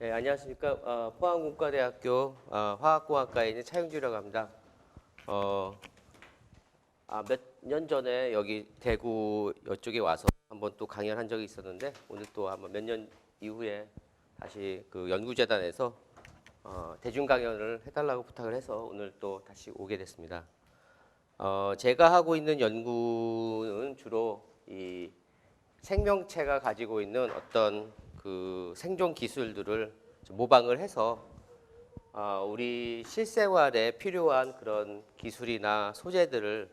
네, 안녕하십니까. 포항공과대학교 화학공학과에 있는 차용주라고 합니다. 몇 년 전에 여기 대구 이쪽에 와서 한번 또 강연을 한 적이 있었는데 오늘 또 한번 몇 년 이후에 다시 그 연구재단에서 대중 강연을 해달라고 부탁을 해서 오늘 또 다시 오게 됐습니다. 제가 하고 있는 연구는 주로 이 생명체가 가지고 있는 어떤 그 생존 기술들을 모방을 해서 우리 실생활에 필요한 그런 기술이나 소재들을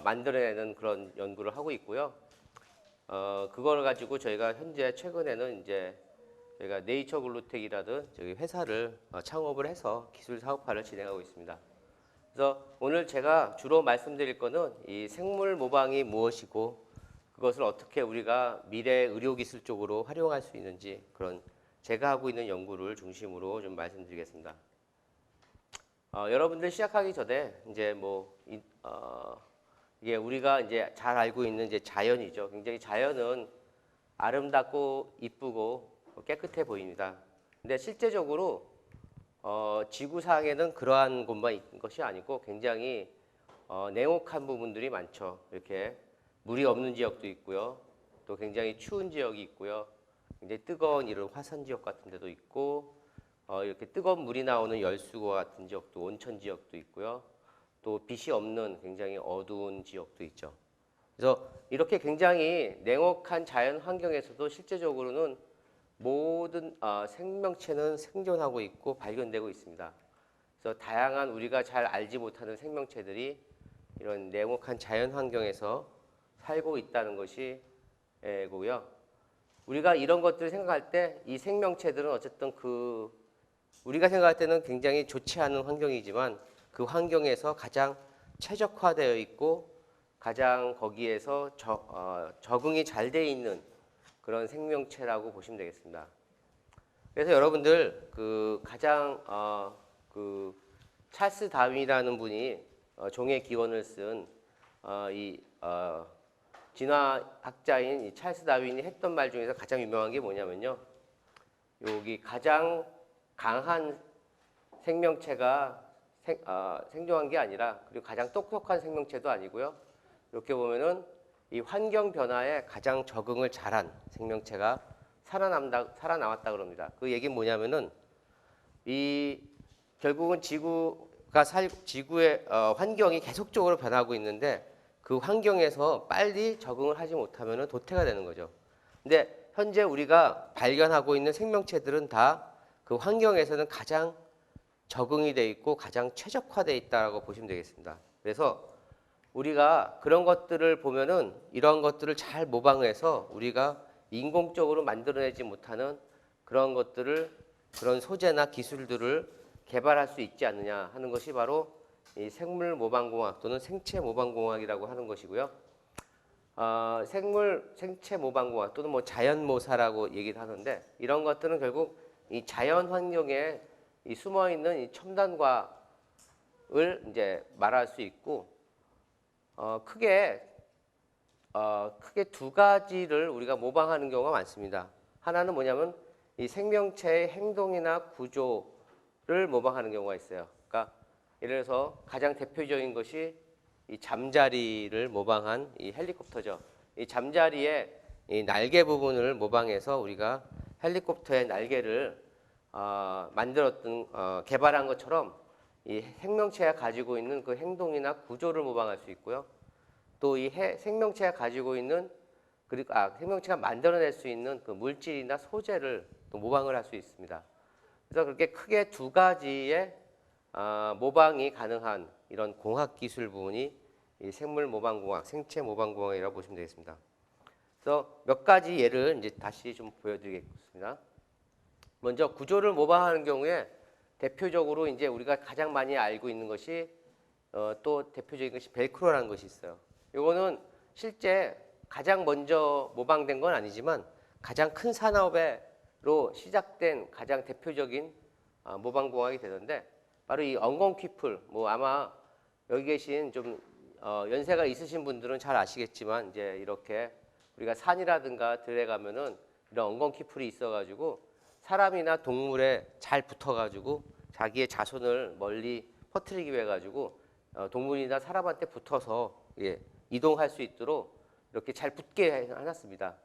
만들어내는 그런 연구를 하고 있고요. 그걸 가지고 저희가 현재 최근에는 이제 저희가 네이처 글루텍이라든 저희 회사를 창업을 해서 기술 사업화를 진행하고 있습니다. 그래서 오늘 제가 주로 말씀드릴 거는 이 생물 모방이 무엇이고 그것을 어떻게 우리가 미래 의료기술 쪽으로 활용할 수 있는지 그런 제가 하고 있는 연구를 중심으로 좀 말씀드리겠습니다. 여러분들 시작하기 전에 이제 이게 우리가 이제 잘 알고 있는 이제 자연이죠. 굉장히 자연은 아름답고 이쁘고 깨끗해 보입니다. 근데 실제적으로 지구상에는 그러한 곳만 있는 것이 아니고 굉장히 냉혹한 부분들이 많죠. 이렇게 물이 없는 지역도 있고요. 또 굉장히 추운 지역이 있고요. 굉장히 뜨거운 이런 화산 지역 같은 데도 있고 이렇게 뜨거운 물이 나오는 열수구 같은 지역도 온천 지역도 있고요. 또 빛이 없는 굉장히 어두운 지역도 있죠. 그래서 이렇게 굉장히 냉혹한 자연 환경에서도 실제적으로는 모든 생명체는 생존하고 있고 발견되고 있습니다. 그래서 다양한 우리가 잘 알지 못하는 생명체들이 이런 냉혹한 자연 환경에서 살고 있다는 것이 고요. 우리가 이런 것들을 생각할 때 이 생명체들은 어쨌든 우리가 생각할 때는 굉장히 좋지 않은 환경이지만 그 환경에서 가장 최적화되어 있고 가장 거기에서 적응이 잘 돼 있는 그런 생명체라고 보시면 되겠습니다. 그래서 여러분들 가장 찰스 다윈이라는 분이 종의 기원을 쓴 진화학자인 이 찰스 다윈이 했던 말 중에서 가장 유명한 게 뭐냐면요. 여기 가장 강한 생명체가 생존한 게 아니라 그리고 가장 똑똑한 생명체도 아니고요. 이렇게 보면은 이 환경 변화에 가장 적응을 잘한 생명체가 살아남았다 그럽니다. 그 얘기는 뭐냐면은 결국은 지구의 환경이 계속적으로 변하고 있는데 그 환경에서 빨리 적응을 하지 못하면 도태가 되는 거죠. 근데 현재 우리가 발견하고 있는 생명체들은 다 그 환경에서는 가장 적응이 돼 있고 가장 최적화되어 있다고 보시면 되겠습니다. 그래서 우리가 그런 것들을 보면은 이런 것들을 잘 모방해서 우리가 인공적으로 만들어내지 못하는 그런 것들을 그런 소재나 기술들을 개발할 수 있지 않느냐 하는 것이 바로 이 생물 모방공학 또는 생체 모방공학이라고 하는 것이고요. 생체 모방공학 또는 자연모사라고 얘기를 하는데 이런 것들은 결국 이 자연 환경에 숨어 있는 이 첨단 과학을 이제 말할 수 있고 크게 두 가지를 우리가 모방하는 경우가 많습니다. 하나는 뭐냐면 이 생명체의 행동이나 구조를 모방하는 경우가 있어요. 그러니까 예를 들어서 가장 대표적인 것이 이 잠자리를 모방한 이 헬리콥터죠. 이 잠자리의 이 날개 부분을 모방해서 우리가 헬리콥터의 날개를 개발한 것처럼 이 생명체가 가지고 있는 그 행동이나 구조를 모방할 수 있고요. 또 이 생명체가 가지고 있는 생명체가 만들어낼 수 있는 그 물질이나 소재를 또 모방을 할 수 있습니다. 그래서 그렇게 크게 두 가지의 모방이 가능한 이런 공학기술 부분이 이 생물 모방공학, 생체 모방공학이라고 보시면 되겠습니다. 그래서 몇 가지 예를 이제 다시 좀 보여드리겠습니다. 먼저 구조를 모방하는 경우에 대표적으로 이제 우리가 가장 많이 알고 있는 것이 또 대표적인 것이 벨크로라는 것이 있어요. 이거는 실제 가장 먼저 모방된 건 아니지만 가장 큰 산업으로 시작된 가장 대표적인 모방공학이 되는데 바로 이 엉겅퀴플 아마 여기 계신 좀 연세가 있으신 분들은 잘 아시겠지만 이제 이렇게 우리가 산이라든가 들에 가면은 이런 엉겅퀴플이 있어가지고 사람이나 동물에 잘 붙어가지고 자기의 자손을 멀리 퍼뜨리기 위해 가지고 동물이나 사람한테 붙어서 이동할 수 있도록 이렇게 잘 붙게 해놨습니다.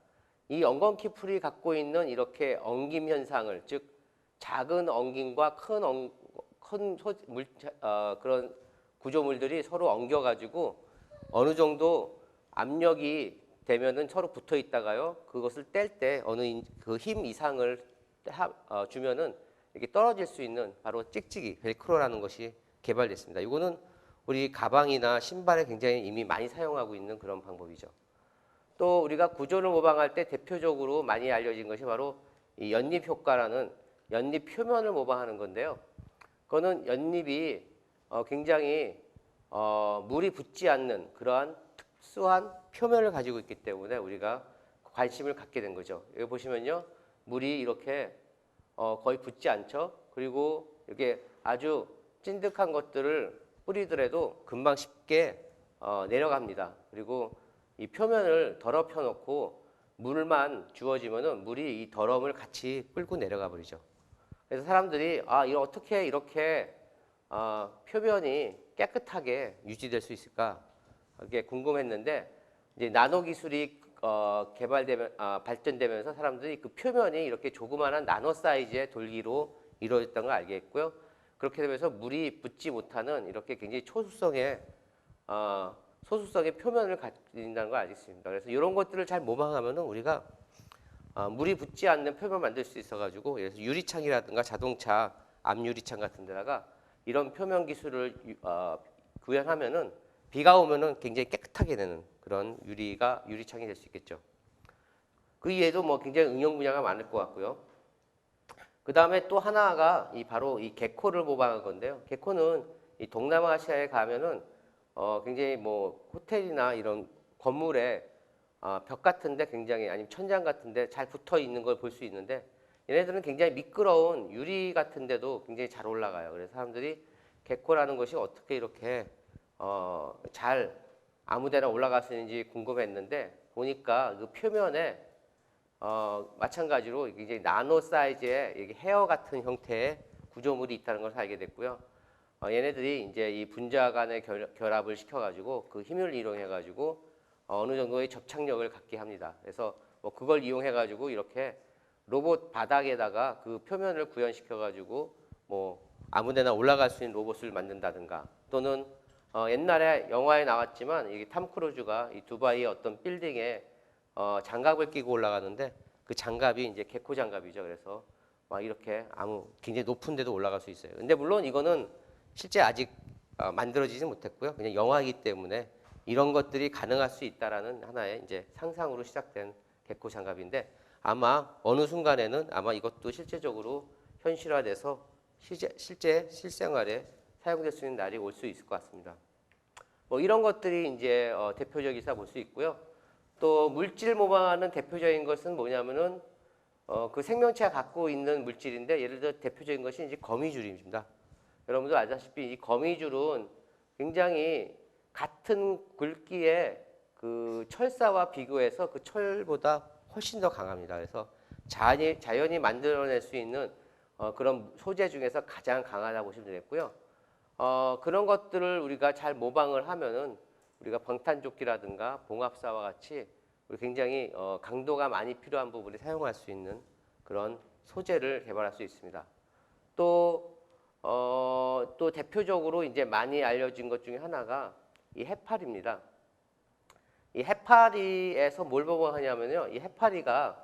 이 엉겅퀴풀이 갖고 있는 이렇게 엉김 현상을, 즉 작은 엉김과 그런 구조물들이 서로 엉겨가지고 어느 정도 압력이 되면은 서로 붙어 있다가요. 그것을 뗄 때 어느 그 힘 이상을 주면은 이렇게 떨어질 수 있는 바로 찍찍이 벨크로라는 것이 개발됐습니다. 이거는 우리 가방이나 신발에 굉장히 이미 많이 사용하고 있는 그런 방법이죠. 또 우리가 구조를 모방할 때 대표적으로 많이 알려진 것이 바로 이 연립 효과라는 연립 표면을 모방하는 건데요. 그거는 연립이 굉장히 물이 붙지 않는 그러한 특수한 표면을 가지고 있기 때문에 우리가 관심을 갖게 된 거죠. 여기 보시면요, 물이 이렇게 거의 붙지 않죠. 그리고 이렇게 아주 찐득한 것들을 뿌리더라도 금방 쉽게 내려갑니다. 그리고 이 표면을 더럽혀 놓고 물만 주어지면은 물이 이 더러움을 같이 끌고 내려가 버리죠. 그래서 사람들이 이거 어떻게 이렇게 표면이 깨끗하게 유지될 수 있을까? 그게 궁금했는데 이제 나노 기술이 발전되면서 사람들이 그 표면이 이렇게 조그마한 나노 사이즈의 돌기로 이루어졌다는 걸 알게 했고요. 그렇게 되면서 물이 붙지 못하는 이렇게 굉장히 소수성의 표면을 가진다는 걸 알겠습니다. 그래서 이런 것들을 잘 모방하면은 우리가 물이 붙지 않는 표면 만들 수 있어가지고, 그래서 유리창이라든가 자동차 앞유리창 같은 데다가 이런 표면 기술을 구현하면은 비가 오면은 굉장히 깨끗하게 되는 그런 유리창이 될 수 있겠죠. 그 이외에도 뭐 굉장히 응용 분야가 많을 것 같고요. 그 다음에 또 하나가 바로 이 게코를 모방한 건데요. 게코는 이 동남아시아에 가면은 굉장히 뭐 호텔이나 이런 건물에 벽 같은데 굉장히, 아니면 천장 같은데 잘 붙어 있는 걸 볼 수 있는데, 얘네들은 굉장히 미끄러운 유리 같은데도 굉장히 잘 올라가요. 그래서 사람들이 게코라는 것이 어떻게 이렇게 잘 아무데나 올라갈 수 있는지 궁금했는데, 보니까 그 표면에 마찬가지로 굉장히 나노 사이즈의 헤어 같은 형태의 구조물이 있다는 것을 알게 됐고요. 얘네들이 이제 이 분자 간의 결합을 시켜가지고 그 힘을 이용해가지고 어느 정도의 접착력을 갖게 합니다. 그래서 뭐 그걸 이용해가지고 이렇게 로봇 바닥에다가 그 표면을 구현시켜가지고 뭐 아무데나 올라갈 수 있는 로봇을 만든다든가, 또는 옛날에 영화에 나왔지만 이게 탐 크루즈가 이 두바이의 어떤 빌딩에 장갑을 끼고 올라가는데, 그 장갑이 이제 게코 장갑이죠. 그래서 막 이렇게 굉장히 높은 데도 올라갈 수 있어요. 근데 물론 이거는 실제 아직 만들어지지 못했고요. 그냥 영화이기 때문에 이런 것들이 가능할 수 있다라는 하나의 이제 상상으로 시작된 게코 장갑인데, 아마 어느 순간에는 아마 이것도 실제적으로 현실화돼서 실제 실생활에 사용될 수 있는 날이 올 수 있을 것 같습니다. 뭐 이런 것들이 이제 대표적이사 볼 수 있고요. 또 물질 모방하는 대표적인 것은 뭐냐면은 그 생명체가 갖고 있는 물질인데, 예를 들어 대표적인 것이 이제 거미줄입니다. 여러분들 알다시피 이 거미줄은 굉장히 같은 굵기의 그 철사와 비교해서 그 철보다 훨씬 더 강합니다. 그래서 자연이 만들어낼 수 있는 그런 소재 중에서 가장 강하다고 보시면 되겠고요. 그런 것들을 우리가 잘 모방을 하면은 우리가 방탄조끼라든가 봉합사와 같이 우리 굉장히 강도가 많이 필요한 부분에 사용할 수 있는 그런 소재를 개발할 수 있습니다. 또 대표적으로 이제 많이 알려진 것 중에 하나가 이 해파리입니다. 이 해파리에서 뭘 모방하냐면요, 이 해파리가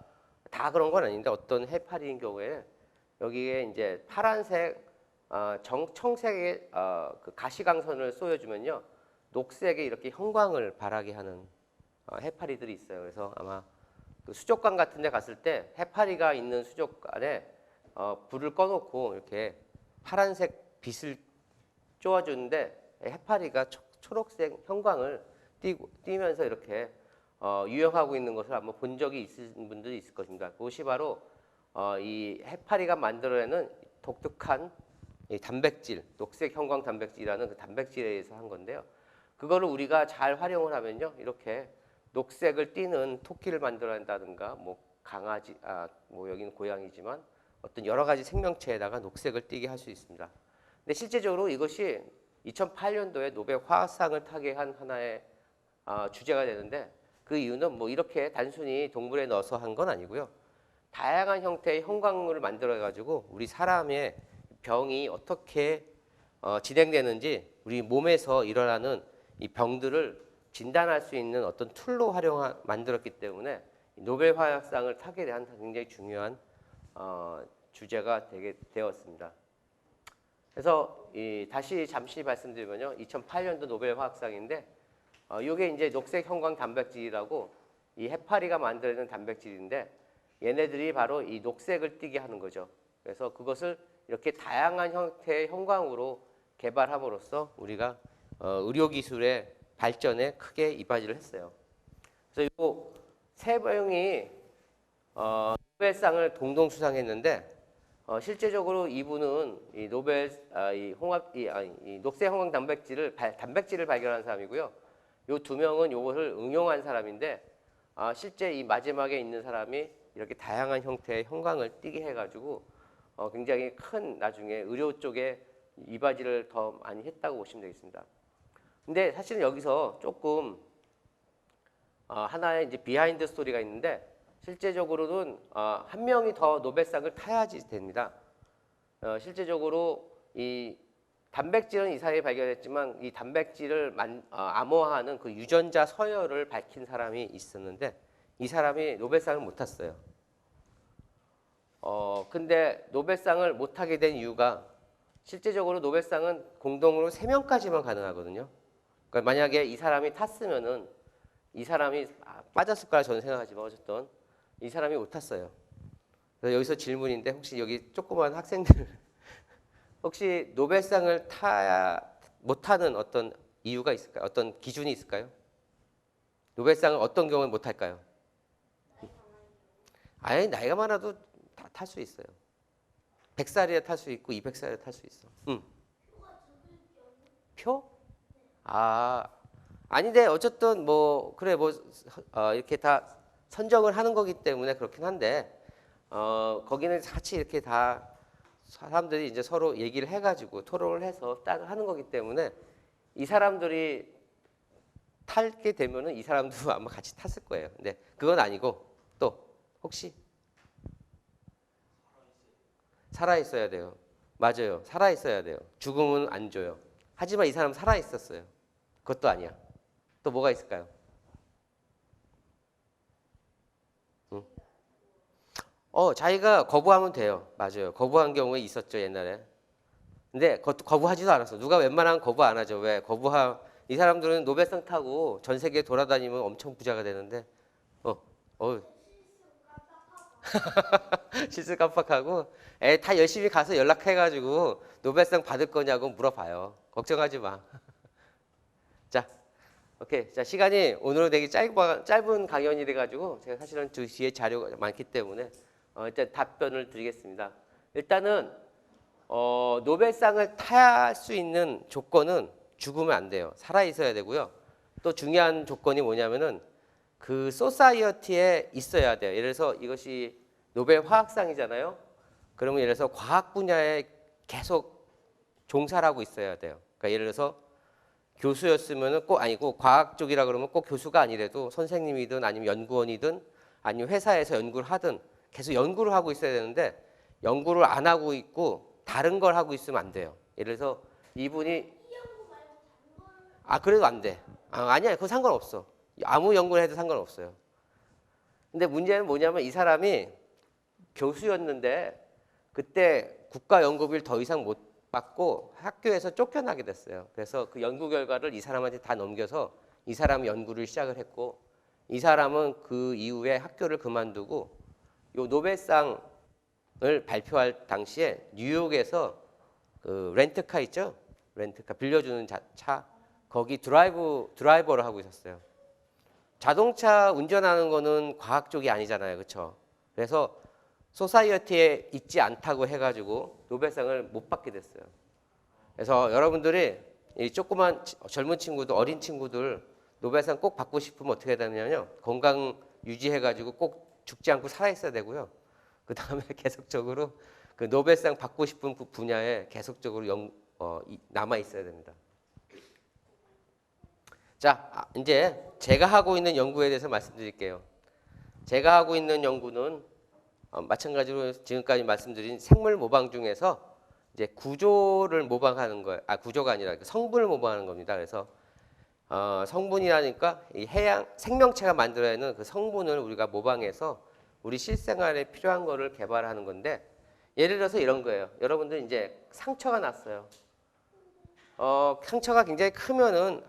다 그런 건 아닌데, 어떤 해파리인 경우에 여기에 이제 파란색, 청색의 그 가시광선을 쏘여주면요, 녹색의 이렇게 형광을 발하게 하는 해파리들이 있어요. 그래서 아마 그 수족관 같은 데 갔을 때 해파리가 있는 수족관에 불을 꺼놓고 이렇게 파란색 빛을 쬐어주는데, 해파리가 초록색 형광을 띠면서 이렇게 유영하고 있는 것을 아마 본 적이 있으신 분들이 있을 것입니다. 그것이 바로 이 해파리가 만들어내는 독특한 이 단백질, 녹색 형광 단백질이라는 그 단백질에 의해서 한 건데요. 그거를 우리가 잘 활용을 하면요, 이렇게 녹색을 띠는 토끼를 만들어낸다든가, 뭐 강아지, 뭐 여기는 고양이지만 어떤 여러 가지 생명체에다가 녹색을 띠게 할 수 있습니다. 근데 실제적으로 이것이 2008년도에 노벨 화학상을 타게 한 하나의 주제가 되는데, 그 이유는 뭐 이렇게 단순히 동물에 넣어서 한 건 아니고요. 다양한 형태의 형광물을 만들어 가지고 우리 사람의 병이 어떻게 진행되는지, 우리 몸에서 일어나는 이 병들을 진단할 수 있는 어떤 툴로 만들었기 때문에 노벨 화학상을 타게 된 굉장히 중요한 주제가 되었습니다. 그래서 다시 잠시 말씀드리면요, 2008년도 노벨 화학상인데, 이게 이제 녹색 형광 단백질이라고 이 해파리가 만들어낸 단백질인데, 얘네들이 바로 이 녹색을 띠게 하는 거죠. 그래서 그것을 이렇게 다양한 형태의 형광으로 개발함으로써 우리가 의료 기술의 발전에 크게 이바지를 했어요. 그래서 이 세 명이 노벨상을 동동 수상했는데, 실제적으로 이분은 이 이 녹색 형광 단백질을 발견한 사람이고요. 이 두 명은 이것을 응용한 사람인데, 실제 이 마지막에 있는 사람이 이렇게 다양한 형태의 형광을 띠게 해가지고 굉장히 큰 나중에 의료 쪽에 이바지를 더 많이 했다고 보시면 되겠습니다. 근데 사실은 여기서 조금 하나의 이제 비하인드 스토리가 있는데, 실제적으로는 한 명이 더 노벨상을 타야지 됩니다. 실제적으로 이 단백질은 이 사이에 발견했지만, 이 단백질을 암호화하는 그 유전자 서열을 밝힌 사람이 있었는데, 이 사람이 노벨상을 못 탔어요. 근데 노벨상을 못 타게 된 이유가, 실제적으로 노벨상은 공동으로 3명까지만 가능하거든요. 그러니까 만약에 이 사람이 탔으면은 이 사람이 빠졌을 거라 저는 생각하지만, 어쨌든 이 사람이 못 탔어요. 그래서 여기서 질문인데, 혹시 여기 조그만 학생들 혹시 노벨상을 못 타는 어떤 이유가 있을까요? 어떤 기준이 있을까요? 노벨상을 어떤 경우에 못 탈까요? 아예 나이가 많아도 다 탈 수 있어요. 100살이라 탈 수 있고 200살이라 탈 수 있어. 표? 아닌데 어쨌든 뭐 그래 뭐 이렇게 다 선정을 하는 거기 때문에 그렇긴 한데, 거기는 같이 이렇게 다 사람들이 이제 서로 얘기를 해가지고 토론을 해서 딱 하는 거기 때문에, 이 사람들이 탈게 되면은 이 사람도 아마 같이 탔을 거예요. 근데 그건 아니고, 또 혹시 살아 있어야 돼요. 맞아요. 살아 있어야 돼요. 죽으면 안 줘요. 하지만 이 사람 살아 있었어요. 그것도 아니야. 또 뭐가 있을까요? 자기가 거부하면 돼요. 맞아요. 거부한 경우에 있었죠, 옛날에. 근데 그것도 거부하지도 않았어. 누가 웬만하면 거부 안 하죠. 왜? 이 사람들은 노벨상 타고 전 세계 돌아다니면 엄청 부자가 되는데, 실수 깜빡하고, 다 열심히 가서 연락해가지고 노벨상 받을 거냐고 물어봐요. 걱정하지 마. 자, 오케이. 자, 시간이 오늘은 되게 짧은 강연이 돼가지고, 제가 사실은 뒤에 자료가 많기 때문에 일단 답변을 드리겠습니다. 일단은 노벨상을 탈 수 있는 조건은 죽으면 안 돼요. 살아 있어야 되고요. 또 중요한 조건이 뭐냐면은 그 소사이어티에 있어야 돼요. 예를 들어서 이것이 노벨 화학상이잖아요. 그러면 예를 들어서 과학 분야에 계속 종사를 하고 있어야 돼요. 그러니까 예를 들어서 교수였으면은 꼭 아니고, 과학 쪽이라 그러면 꼭 교수가 아니래도 선생님이든 아니면 연구원이든 아니면 회사에서 연구를 하든 계속 연구를 하고 있어야 되는데, 연구를 안 하고 있고 다른 걸 하고 있으면 안 돼요. 예를 들어서 이분이 그래도 안 돼. 아니야, 그거 상관없어. 아무 연구를 해도 상관없어요. 근데 문제는 뭐냐면, 이 사람이 교수였는데 그때 국가 연구비를 더 이상 못 받고 학교에서 쫓겨나게 됐어요. 그래서 그 연구 결과를 이 사람한테 다 넘겨서 이 사람이 연구를 시작을 했고, 이 사람은 그 이후에 학교를 그만두고 요 노벨상을 발표할 당시에 뉴욕에서 그 렌트카 있죠? 렌트카 빌려주는 차, 거기 드라이버를 하고 있었어요. 자동차 운전하는 거는 과학 쪽이 아니잖아요. 그렇죠? 그래서 소사이어티에 있지 않다고 해가지고 노벨상을 못 받게 됐어요. 그래서 여러분들이 이 조그만 젊은 친구들, 어린 친구들 노벨상 꼭 받고 싶으면 어떻게 해야 되냐면요, 건강 유지해가지고 꼭 죽지 않고 살아 있어야 되고요. 그 다음에 계속적으로 그 노벨상 받고 싶은 분야에 계속적으로 남아 있어야 됩니다. 자, 이제 제가 하고 있는 연구에 대해서 말씀드릴게요. 제가 하고 있는 연구는 마찬가지로 지금까지 말씀드린 생물 모방 중에서 이제 구조를 모방하는 거예요. 구조가 아니라 성분을 모방하는 겁니다. 그래서 성분이라니까 이 해양 생명체가 만들어야 하는 그 성분을 우리가 모방해서 우리 실생활에 필요한 거를 개발하는 건데, 예를 들어서 이런 거예요. 여러분들 이제 상처가 났어요. 상처가 굉장히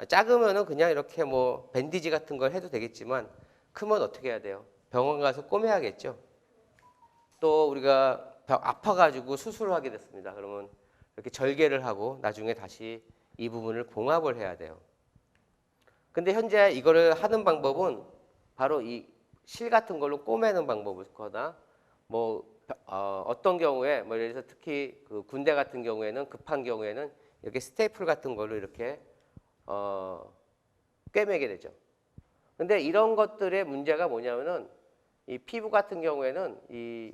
작으면은 그냥 이렇게 뭐 밴디지 같은 걸 해도 되겠지만, 크면 어떻게 해야 돼요? 병원 가서 꼬매야겠죠. 또 우리가 아파가지고 수술을 하게 됐습니다. 그러면 이렇게 절개를 하고 나중에 다시 이 부분을 봉합을 해야 돼요. 근데 현재 이거를 하는 방법은 바로 이 실 같은 걸로 꼬매는 방법이거나, 뭐 어떤 경우에 뭐 예를 들어서 특히 그 군대 같은 경우에는 급한 경우에는 이렇게 스테이플 같은 걸로 이렇게 꿰매게 되죠. 근데 이런 것들의 문제가 뭐냐면은 이 피부 같은 경우에는 이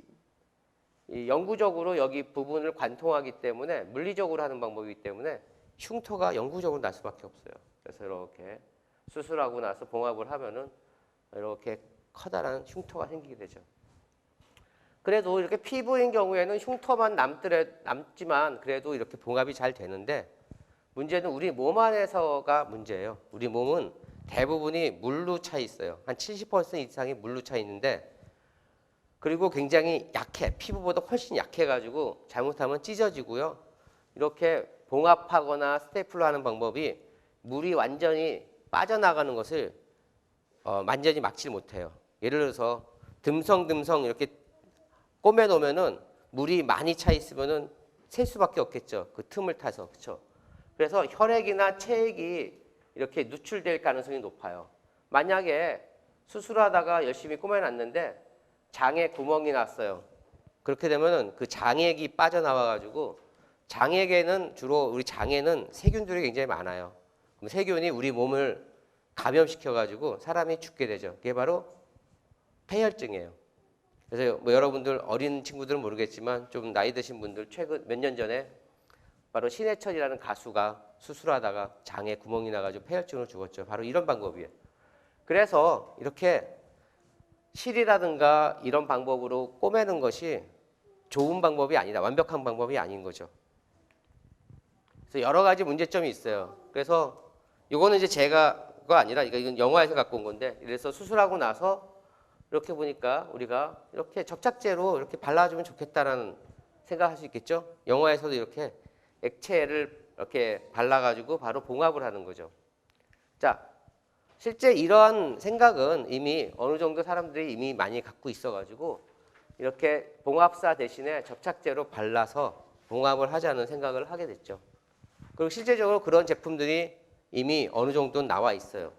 영구적으로 여기 부분을 관통하기 때문에, 물리적으로 하는 방법이기 때문에 흉터가 영구적으로 날 수밖에 없어요. 그래서 이렇게 수술하고 나서 봉합을 하면은 이렇게 커다란 흉터가 생기게 되죠. 그래도 이렇게 피부인 경우에는 흉터만 남지만 그래도 이렇게 봉합이 잘 되는데, 문제는 우리 몸 안에서가 문제예요. 우리 몸은 대부분이 물로 차 있어요. 한 70% 이상이 물로 차 있는데, 그리고 굉장히 약해. 피부보다 훨씬 약해가지고 잘못하면 찢어지고요. 이렇게 봉합하거나 스테이플로 하는 방법이 물이 완전히 빠져나가는 것을 완전히 막지 못해요. 예를 들어서 듬성듬성 이렇게 꼬매 놓으면은 물이 많이 차 있으면은 셀 수밖에 없겠죠. 그 틈을 타서. 그렇죠? 그래서 혈액이나 체액이 이렇게 누출될 가능성이 높아요. 만약에 수술하다가 열심히 꼬매 놨는데 장에 구멍이 났어요. 그렇게 되면은 그 장액이 빠져나와 가지고, 장액에는 주로 우리 장에는 세균들이 굉장히 많아요. 그럼 세균이 우리 몸을 감염시켜 가지고 사람이 죽게 되죠. 그게 바로 폐혈증이에요. 그래서 뭐 여러분들 어린 친구들은 모르겠지만 좀 나이 드신 분들 최근 몇 년 전에 바로 신해철이라는 가수가 수술하다가 장에 구멍이 나가지고 폐혈증으로 죽었죠. 바로 이런 방법이에요. 그래서 이렇게 실이라든가 이런 방법으로 꼬매는 것이 좋은 방법이 아니다. 완벽한 방법이 아닌 거죠. 그래서 여러 가지 문제점이 있어요. 그래서 이거는 이제 제가가 아니라 이건 영화에서 갖고 온 건데, 그래서 수술하고 나서 이렇게 보니까 우리가 이렇게 접착제로 이렇게 발라주면 좋겠다라는 생각할 수 있겠죠. 영화에서도 이렇게 액체를 이렇게 발라가지고 바로 봉합을 하는 거죠. 자, 실제 이러한 생각은 이미 어느 정도 사람들이 이미 많이 갖고 있어가지고 이렇게 봉합사 대신에 접착제로 발라서 봉합을 하자는 생각을 하게 됐죠. 그리고 실제적으로 그런 제품들이 이미 어느 정도 나와 있어요.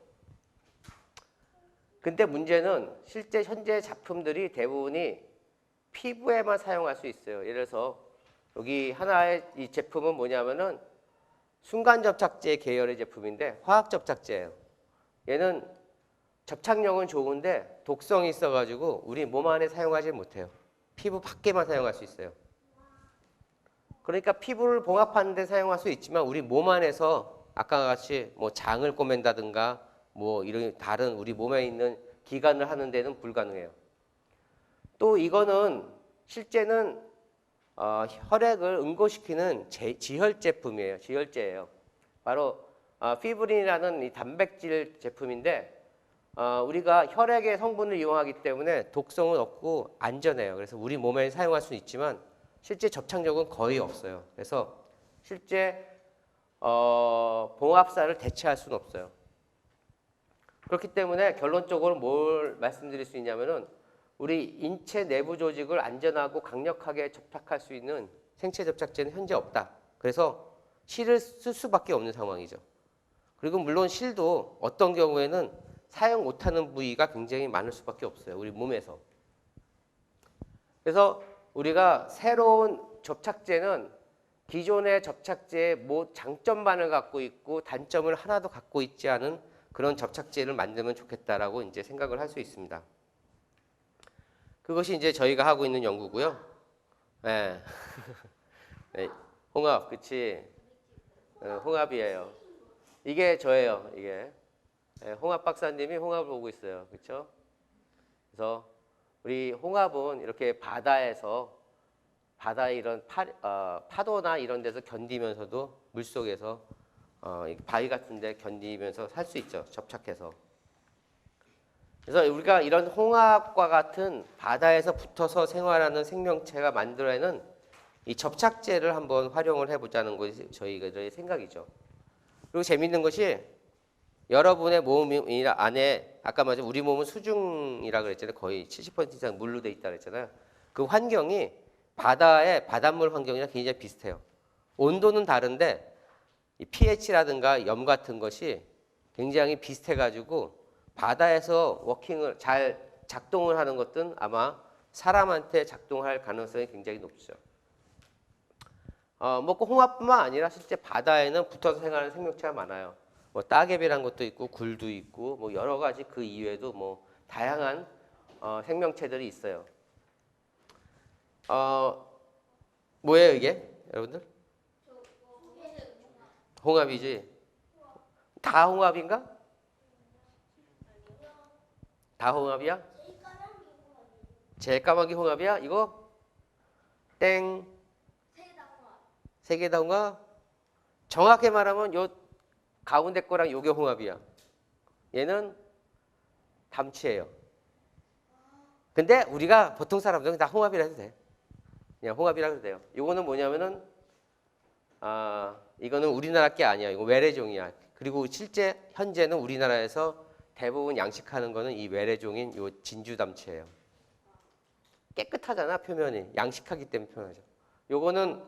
근데 문제는 실제 현재 작품들이 대부분이 피부에만 사용할 수 있어요. 예를 들어서 여기 하나의 이 제품은 뭐냐면은 순간접착제 계열의 제품인데 화학접착제예요. 얘는 접착력은 좋은데 독성이 있어가지고 우리 몸 안에 사용하지 못해요. 피부 밖에만 사용할 수 있어요. 그러니까 피부를 봉합하는 데 사용할 수 있지만 우리 몸 안에서 아까 같이 뭐 장을 꼬맨다든가 뭐 이런 다른 우리 몸에 있는 기관을 하는 데는 불가능해요. 또 이거는 실제는 혈액을 응고시키는 지혈 제품이에요. 지혈제예요. 바로 피브린이라는 이 단백질 제품인데, 우리가 혈액의 성분을 이용하기 때문에 독성은 없고 안전해요. 그래서 우리 몸에 사용할 수는 있지만 실제 접착력은 거의 없어요. 그래서 실제 봉합사를 대체할 수는 없어요. 그렇기 때문에 결론적으로 뭘 말씀드릴 수 있냐면은, 우리 인체 내부 조직을 안전하고 강력하게 접착할 수 있는 생체 접착제는 현재 없다. 그래서 실을 쓸 수밖에 없는 상황이죠. 그리고 물론 실도 어떤 경우에는 사용 못하는 부위가 굉장히 많을 수밖에 없어요. 우리 몸에서. 그래서 우리가 새로운 접착제는 기존의 접착제의 장점만을 갖고 있고 단점을 하나도 갖고 있지 않은 그런 접착제를 만들면 좋겠다라고 이제 생각을 할 수 있습니다. 그것이 이제 저희가 하고 있는 연구고요. 네. 네. 홍합, 그치? 홍합이에요. 이게 저예요, 이게. 네, 홍합 박사님이 홍합을 보고 있어요. 그렇죠? 그래서 우리 홍합은 이렇게 바다의 이런 파도나 이런 데서 견디면서도 물속에서 바위 같은 데 견디면서 살 수 있죠. 접착해서. 그래서 우리가 이런 홍합과 같은 바다에서 붙어서 생활하는 생명체가 만들어내는 이 접착제를 한번 활용을 해보자는 것이 저희의 생각이죠. 그리고 재밌는 것이 여러분의 몸 안에 아까 말씀 우리 몸은 수중이라 그랬잖아요. 거의 70% 이상 물로 돼 있다 그랬잖아요. 그 환경이 바닷물 환경이랑 굉장히 비슷해요. 온도는 다른데 이 pH라든가 염 같은 것이 굉장히 비슷해가지고 바다에서 잘 작동을 하는 것은 아마 사람한테 작동할 가능성이 굉장히 높죠. 꼭 홍합뿐만 아니라 실제 바다에는 붙어서 생활하는 생명체가 많아요. 뭐 따개비란 것도 있고 굴도 있고 뭐 여러 가지 그 이외에도 뭐 다양한 생명체들이 있어요. 뭐예요 이게 여러분들? 홍합이지. 다 홍합인가? 다 홍합이야? 제일 까만 게 홍합이야? 이거? 땡. 세 개 다 홍합? 정확히 말하면 요 가운데 거랑 요게 홍합이야. 얘는 담치예요. 근데 우리가 보통 사람들은 다 홍합이라 해도 돼. 그냥 홍합이라 해도 돼요. 요거는 뭐냐면은 이거는 우리나라 게 아니야. 이거 외래종이야. 그리고 실제 현재는 우리나라에서 대부분 양식하는 거는 이 외래종인 요 진주담치예요. 깨끗하잖아 표면이. 양식하기 때문에 표현하죠. 요거는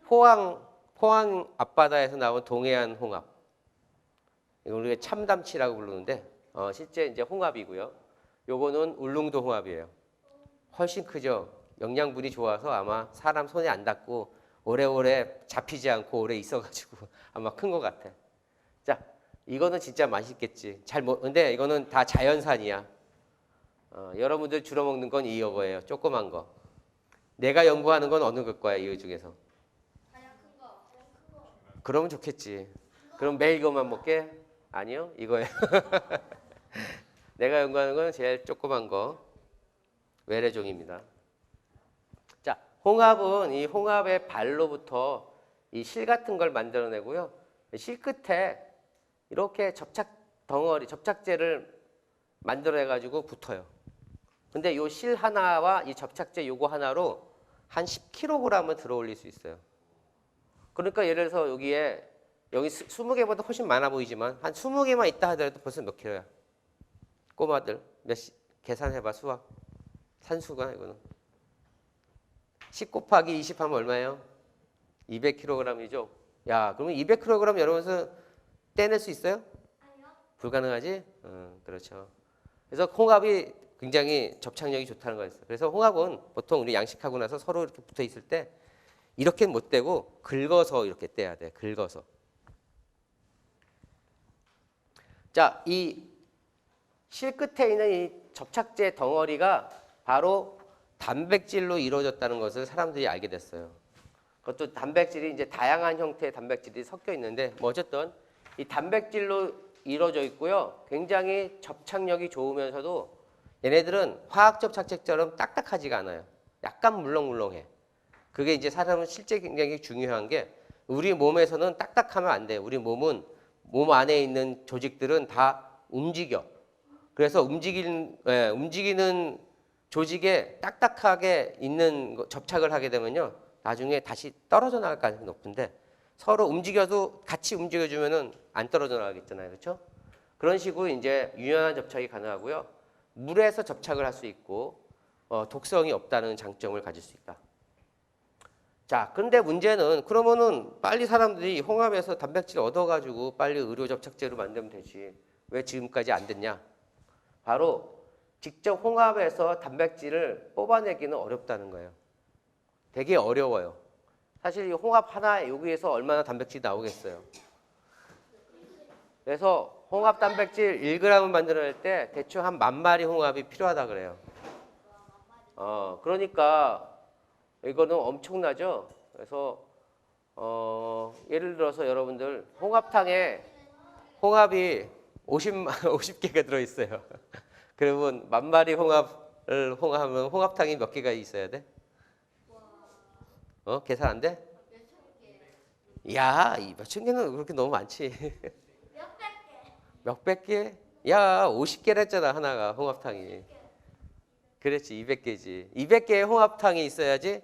포항 앞바다에서 나온 동해안 홍합. 이거 우리가 참담치라고 부르는데 실제 이제 홍합이고요. 요거는 울릉도 홍합이에요. 훨씬 크죠. 영양분이 좋아서 아마 사람 손에 안 닿고 오래오래 잡히지 않고 오래 있어가지고 아마 큰 것 같아. 자, 이거는 진짜 맛있겠지. 근데 이거는 다 자연산이야. 여러분들 주로 먹는 건 이거예요. 조그만 거. 내가 연구하는 건 어느 것 거야, 이 중에서? 그러면 좋겠지. 그럼 매일 이것만 먹게? 아니요, 이거예요. 내가 연구하는 건 제일 조그만 거. 외래종입니다. 자, 홍합은 이 홍합의 발로부터 이 실 같은 걸 만들어내고요. 실 끝에 이렇게 접착제를 만들어내가지고 붙어요. 근데 요 실 하나와 이 접착제 요거 하나로 한 10kg을 들어올릴 수 있어요. 그러니까 예를 들어서 여기 20개보다 훨씬 많아 보이지만 한 20개만 있다 하더라도 벌써 몇 킬로야. 꼬마들 계산해봐 수학. 산수가 이거는. 10 곱하기 20 하면 얼마예요? 200kg이죠. 야, 그러면 200kg 여러분서 떼낼 수 있어요? 아니요. 불가능하지? 그렇죠. 그래서 홍합이 굉장히 접착력이 좋다는 거였어요. 그래서 홍합은 보통 우리 양식하고 나서 서로 이렇게 붙어 있을 때 이렇게는 못 떼고 긁어서 이렇게 떼야 돼. 긁어서. 자, 이 실 끝에 있는 이 접착제 덩어리가 바로 단백질로 이루어졌다는 것을 사람들이 알게 됐어요. 그것도 단백질이 이제 다양한 형태의 단백질이 섞여 있는데 뭐 어쨌든 이 단백질로 이루어져 있고요. 굉장히 접착력이 좋으면서도 얘네들은 화학 접착제처럼 딱딱하지가 않아요. 약간 물렁물렁해. 그게 이제 사람은 실제 굉장히 중요한 게 우리 몸에서는 딱딱하면 안 돼요. 우리 몸은 몸 안에 있는 조직들은 다 움직여. 그래서 움직이는 조직에 딱딱하게 있는 접착을 하게 되면요. 나중에 다시 떨어져 나갈 가능성이 높은데 서로 움직여도 같이 움직여주면은 안 떨어져 나가겠잖아요. 그렇죠? 그런 식으로 이제 유연한 접착이 가능하고요. 물에서 접착을 할 수 있고 독성이 없다는 장점을 가질 수 있다. 자, 근데 문제는 그러면은 빨리 사람들이 홍합에서 단백질을 얻어가지고 빨리 의료 접착제로 만들면 되지. 왜 지금까지 안 됐냐? 바로 직접 홍합에서 단백질을 뽑아내기는 어렵다는 거예요. 되게 어려워요. 사실 이 홍합 하나에 여기에서 얼마나 단백질이 나오겠어요. 그래서 홍합 단백질 1g을 만들어낼 때 대충 한 10,000마리 홍합이 필요하다 그래요. 그러니까 이거는 엄청나죠. 그래서 예를 들어서 여러분들 홍합탕에 홍합이 50개가 들어있어요. 그러면 10,000마리 홍합은 홍합탕이 몇 개가 있어야 돼? 계산 안 돼? 야, 이 몇천 개는 그렇게 너무 많지. 몇백 개? 야, 50개를 했잖아, 하나가 홍합탕이. 그렇지, 200개지. 200개의 홍합탕이 있어야지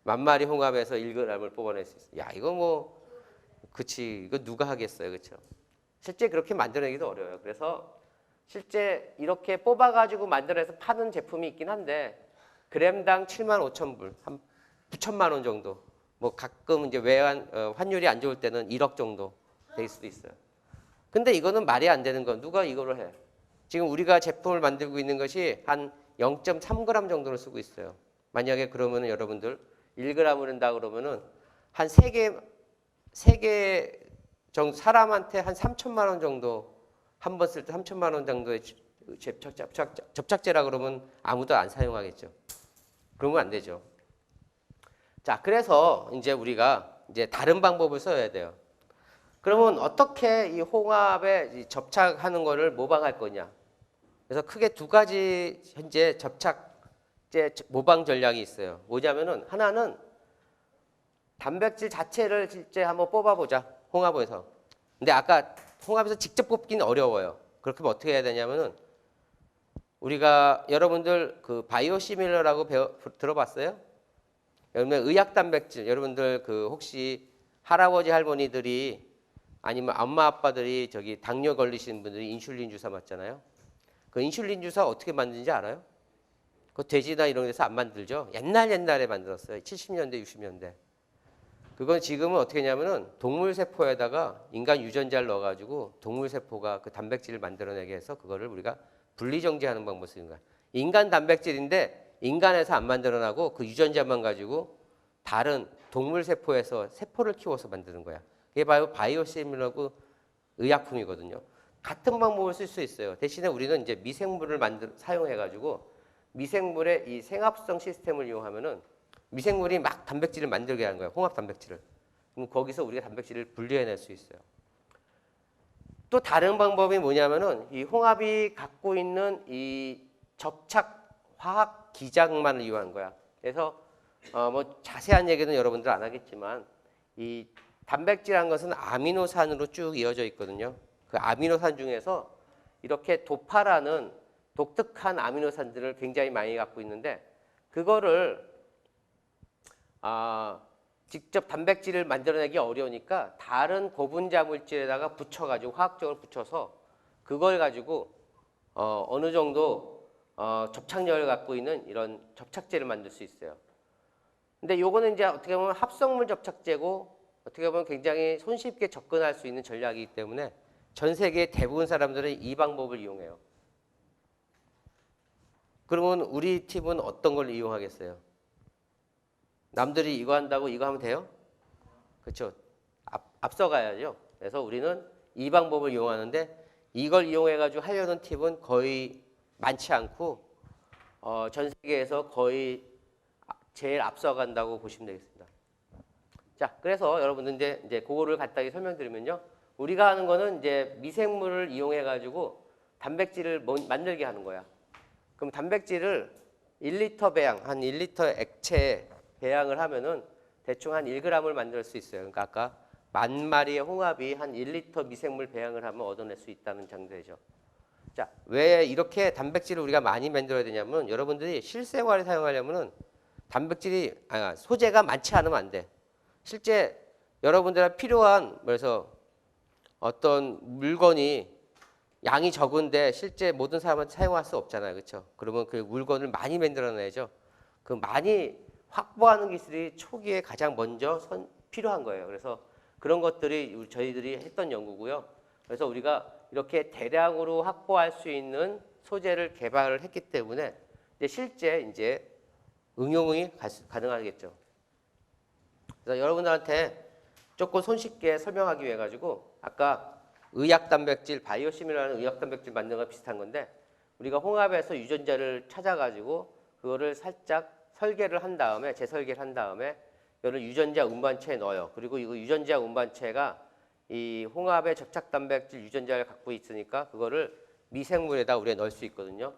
10,000마리 홍합에서 1g을 뽑아낼 수 있어. 야, 이거 뭐, 그치, 이거 누가 하겠어요, 그렇죠? 실제 그렇게 만들어내기도 어려워요. 그래서 실제 이렇게 뽑아가지고 만들어서 파는 제품이 있긴 한데 그램당 75,000불, 한 9천만 원 정도. 뭐 가끔 이제 환율이 안 좋을 때는 1억 정도 될 수도 있어요. 근데 이거는 말이 안 되는 건 누가 이거를 해? 지금 우리가 제품을 만들고 있는 것이 한 0.3g 정도를 쓰고 있어요. 만약에 그러면은 여러분들 1g을 한다 그러면은 한 3개 정도 사람한테 한 3천만 원 정도 한 번 쓸 때 3천만 원 정도의 접착제라 그러면 아무도 안 사용하겠죠. 그러면 안 되죠. 자, 그래서 이제 우리가 이제 다른 방법을 써야 돼요. 그러면 어떻게 이 홍합에 접착하는 거를 모방할 거냐? 그래서 크게 두 가지 현재 접착제 모방 전략이 있어요. 뭐냐면은 하나는 단백질 자체를 실제 한번 뽑아보자. 홍합에서. 근데 아까 홍합에서 직접 뽑기는 어려워요. 그렇게 하면 어떻게 해야 되냐면은 우리가 여러분들 그 바이오시밀러라고 들어봤어요? 여러분 의약 단백질 여러분들 그 혹시 할아버지 할머니들이 아니면 엄마 아빠들이 저기 당뇨 걸리시는 분들이 인슐린 주사 맞잖아요. 그 인슐린 주사 어떻게 만드는지 알아요? 그 돼지나 이런 데서 안 만들죠. 옛날에 만들었어요. 70년대 60년대. 그건 지금은 어떻게 하냐면은 동물 세포에다가 인간 유전자를 넣어가지고 동물 세포가 그 단백질을 만들어내게 해서 그거를 우리가 분리정제하는 방법을 쓰는 거야. 인간 단백질인데 인간에서 안 만들어나고 그 유전자만 가지고 다른 동물 세포에서 세포를 키워서 만드는 거야. 그게 바로 바이오시밀러고 의약품이거든요. 같은 방법을 쓸 수 있어요. 대신에 우리는 이제 미생물을 사용해가지고 미생물의 이 생합성 시스템을 이용하면은 미생물이 막 단백질을 만들게 하는 거예요. 홍합 단백질을. 그럼 거기서 우리가 단백질을 분리해낼 수 있어요. 또 다른 방법이 뭐냐면은 이 홍합이 갖고 있는 이 접착 화학 기장만을 이용한 거야. 그래서 뭐 자세한 얘기는 여러분들 안 하겠지만 이 단백질이라는 것은 아미노산으로 쭉 이어져 있거든요. 그 아미노산 중에서 이렇게 도파라는 독특한 아미노산들을 굉장히 많이 갖고 있는데 그거를 직접 단백질을 만들어내기 어려우니까 다른 고분자 물질에다가 붙여가지고 화학적으로 붙여서 그걸 가지고 어느 정도 접착력을 갖고 있는 이런 접착제를 만들 수 있어요. 근데 요거는 이제 어떻게 보면 합성물 접착제고 어떻게 보면 굉장히 손쉽게 접근할 수 있는 전략이기 때문에 전 세계 대부분 사람들은 이 방법을 이용해요. 그러면 우리 팀은 어떤 걸 이용하겠어요? 남들이 이거 한다고 이거 하면 돼요? 그렇죠. 앞서가야죠. 그래서 우리는 이 방법을 이용하는데 이걸 이용해가지고 하려는 팁은 거의 많지 않고 전 세계에서 거의 제일 앞서간다고 보시면 되겠습니다. 자, 그래서 여러분들 이제 그거를 간단히 설명드리면요. 우리가 하는 거는 이제 미생물을 이용해가지고 단백질을 만들게 하는 거야. 그럼 단백질을 1리터 배양, 한 1리터 액체에 배양을 하면은 대충 한 1g을 만들 수 있어요. 그러니까 아까 10,000마리의 홍합이 한 1리터 미생물 배양을 하면 얻어낼 수 있다는 정도죠. 자, 왜 이렇게 단백질을 우리가 많이 만들어야 되냐면 여러분들이 실생활에 사용하려면은 소재가 많지 않으면 안 돼. 실제 여러분들한테 필요한 그래서 어떤 물건이 양이 적은데 실제 모든 사람한테 사용할 수 없잖아요. 그렇죠? 그러면 그 물건을 많이 만들어내야죠. 그 많이 확보하는 기술이 초기에 가장 먼저 필요한 거예요. 그래서 그런 것들이 저희들이 했던 연구고요. 그래서 우리가 이렇게 대량으로 확보할 수 있는 소재를 개발을 했기 때문에 실제 이제 응용이 가능하겠죠. 그래서 여러분들한테 조금 손쉽게 설명하기 위해 가지고 아까 의약 단백질, 바이오시밀러라는 의약 단백질 만드는 거 비슷한 건데 우리가 홍합에서 유전자를 찾아가지고 그거를 살짝 설계를 한 다음에 재설계를 한 다음에 이거를 유전자 운반체에 넣어요. 그리고 이 유전자 운반체가 이 홍합의 접착 단백질 유전자를 갖고 있으니까 그거를 미생물에다 우리가 넣을 수 있거든요.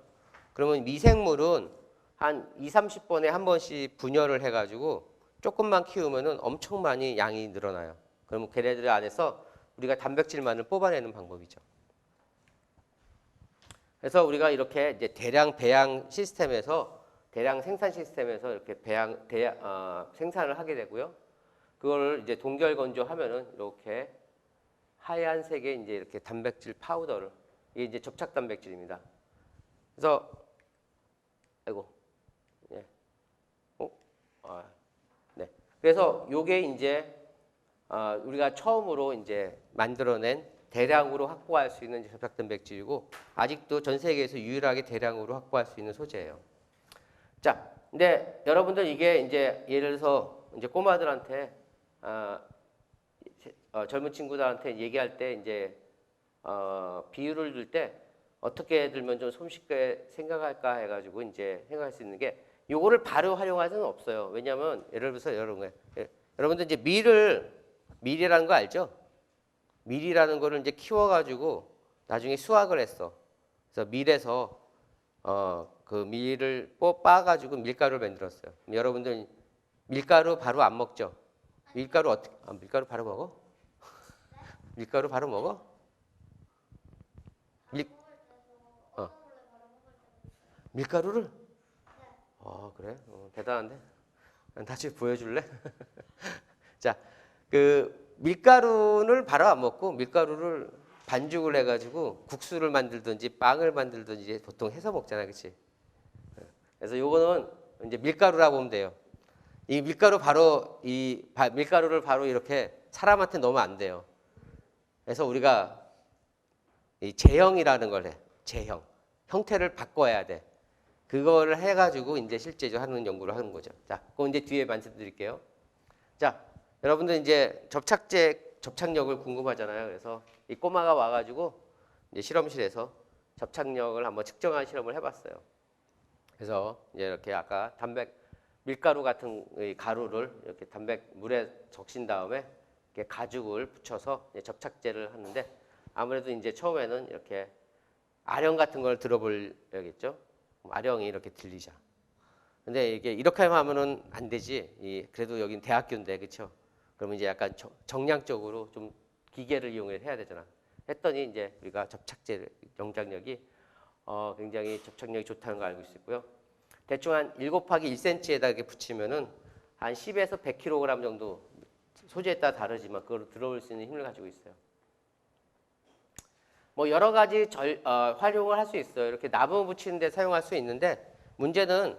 그러면 미생물은 한 2, 30번에 한 번씩 분열을 해가지고 조금만 키우면은 엄청 많이 양이 늘어나요. 그러면 걔네들 안에서 우리가 단백질만을 뽑아내는 방법이죠. 그래서 우리가 이렇게 이제 대량 배양 시스템에서 대량 생산 시스템에서 이렇게 생산을 하게 되고요. 그걸 이제 동결 건조하면은 이렇게 하얀색의 이제 이렇게 단백질 파우더를 이게 이제 접착 단백질입니다. 그래서 아이고 예. 네. 그래서 요게 이제 우리가 처음으로 이제 만들어낸 대량으로 확보할 수 있는 접착 단백질이고 아직도 전 세계에서 유일하게 대량으로 확보할 수 있는 소재예요. 자, 근데 여러분들 이게 이제 예를 들어서 이제 꼬마들한테 젊은 친구들한테 얘기할 때 이제 비유를 들 때 어떻게 들면 좀 손쉽게 생각할까 해가지고 이제 생각할 수 있는 게 요거를 바로 활용할 수는 없어요. 왜냐하면 예를 들어서 여러분들 이제 밀이라는 거 알죠? 밀이라는 거를 이제 키워가지고 나중에 수확을 했어. 그래서 밀에서 그 밀을 빻아가지고 밀가루를 만들었어요. 여러분들 밀가루 바로 안 먹죠? 밀가루 어떻게? 밀가루 바로 먹어? 밀가루 바로 먹어? 밀가루를? 그래? 대단한데? 다시 보여줄래? 자, 그 밀가루를 바로 안 먹고 밀가루를 반죽을 해가지고 국수를 만들든지 빵을 만들든지 보통 해서 먹잖아, 그렇지? 그래서 요거는 이제 밀가루라고 보면 돼요. 이 밀가루를 바로 이렇게 사람한테 넣으면 안 돼요. 그래서 우리가 이 제형이라는 걸 해. 제형. 형태를 바꿔야 돼. 그거를 해가지고 이제 실제적으로 하는 연구를 하는 거죠. 자, 그거 이제 뒤에 말씀드릴게요. 자, 여러분들 이제 접착력을 궁금하잖아요. 그래서 이 꼬마가 와가지고 이제 실험실에서 접착력을 한번 측정한 실험을 해봤어요. 그래서 이제 이렇게 아까 밀가루 같은 이 가루를 이렇게 물에 적신 다음에 이렇게 가죽을 붙여서 접착제를 하는데 아무래도 이제 처음에는 이렇게 아령 같은 걸 들어보려겠죠. 아령이 이렇게 들리자. 근데 이게 이렇게 하면은 안 되지. 그래도 여긴 대학교인데, 그렇죠? 그러면 이제 약간 정량적으로 좀 기계를 이용해야 되잖아. 했더니 이제 우리가 접착제 영장력이 굉장히 접착력이 좋다는 걸 알고 있고요. 대충 한 1 곱하기 1cm에다 이렇게 붙이면은 한 10에서 100kg 정도 소재에 따라 다르지만 그걸 들어올 수 있는 힘을 가지고 있어요. 뭐 여러 가지 활용을 할 수 있어요. 이렇게 나무 붙이는 데 사용할 수 있는데 문제는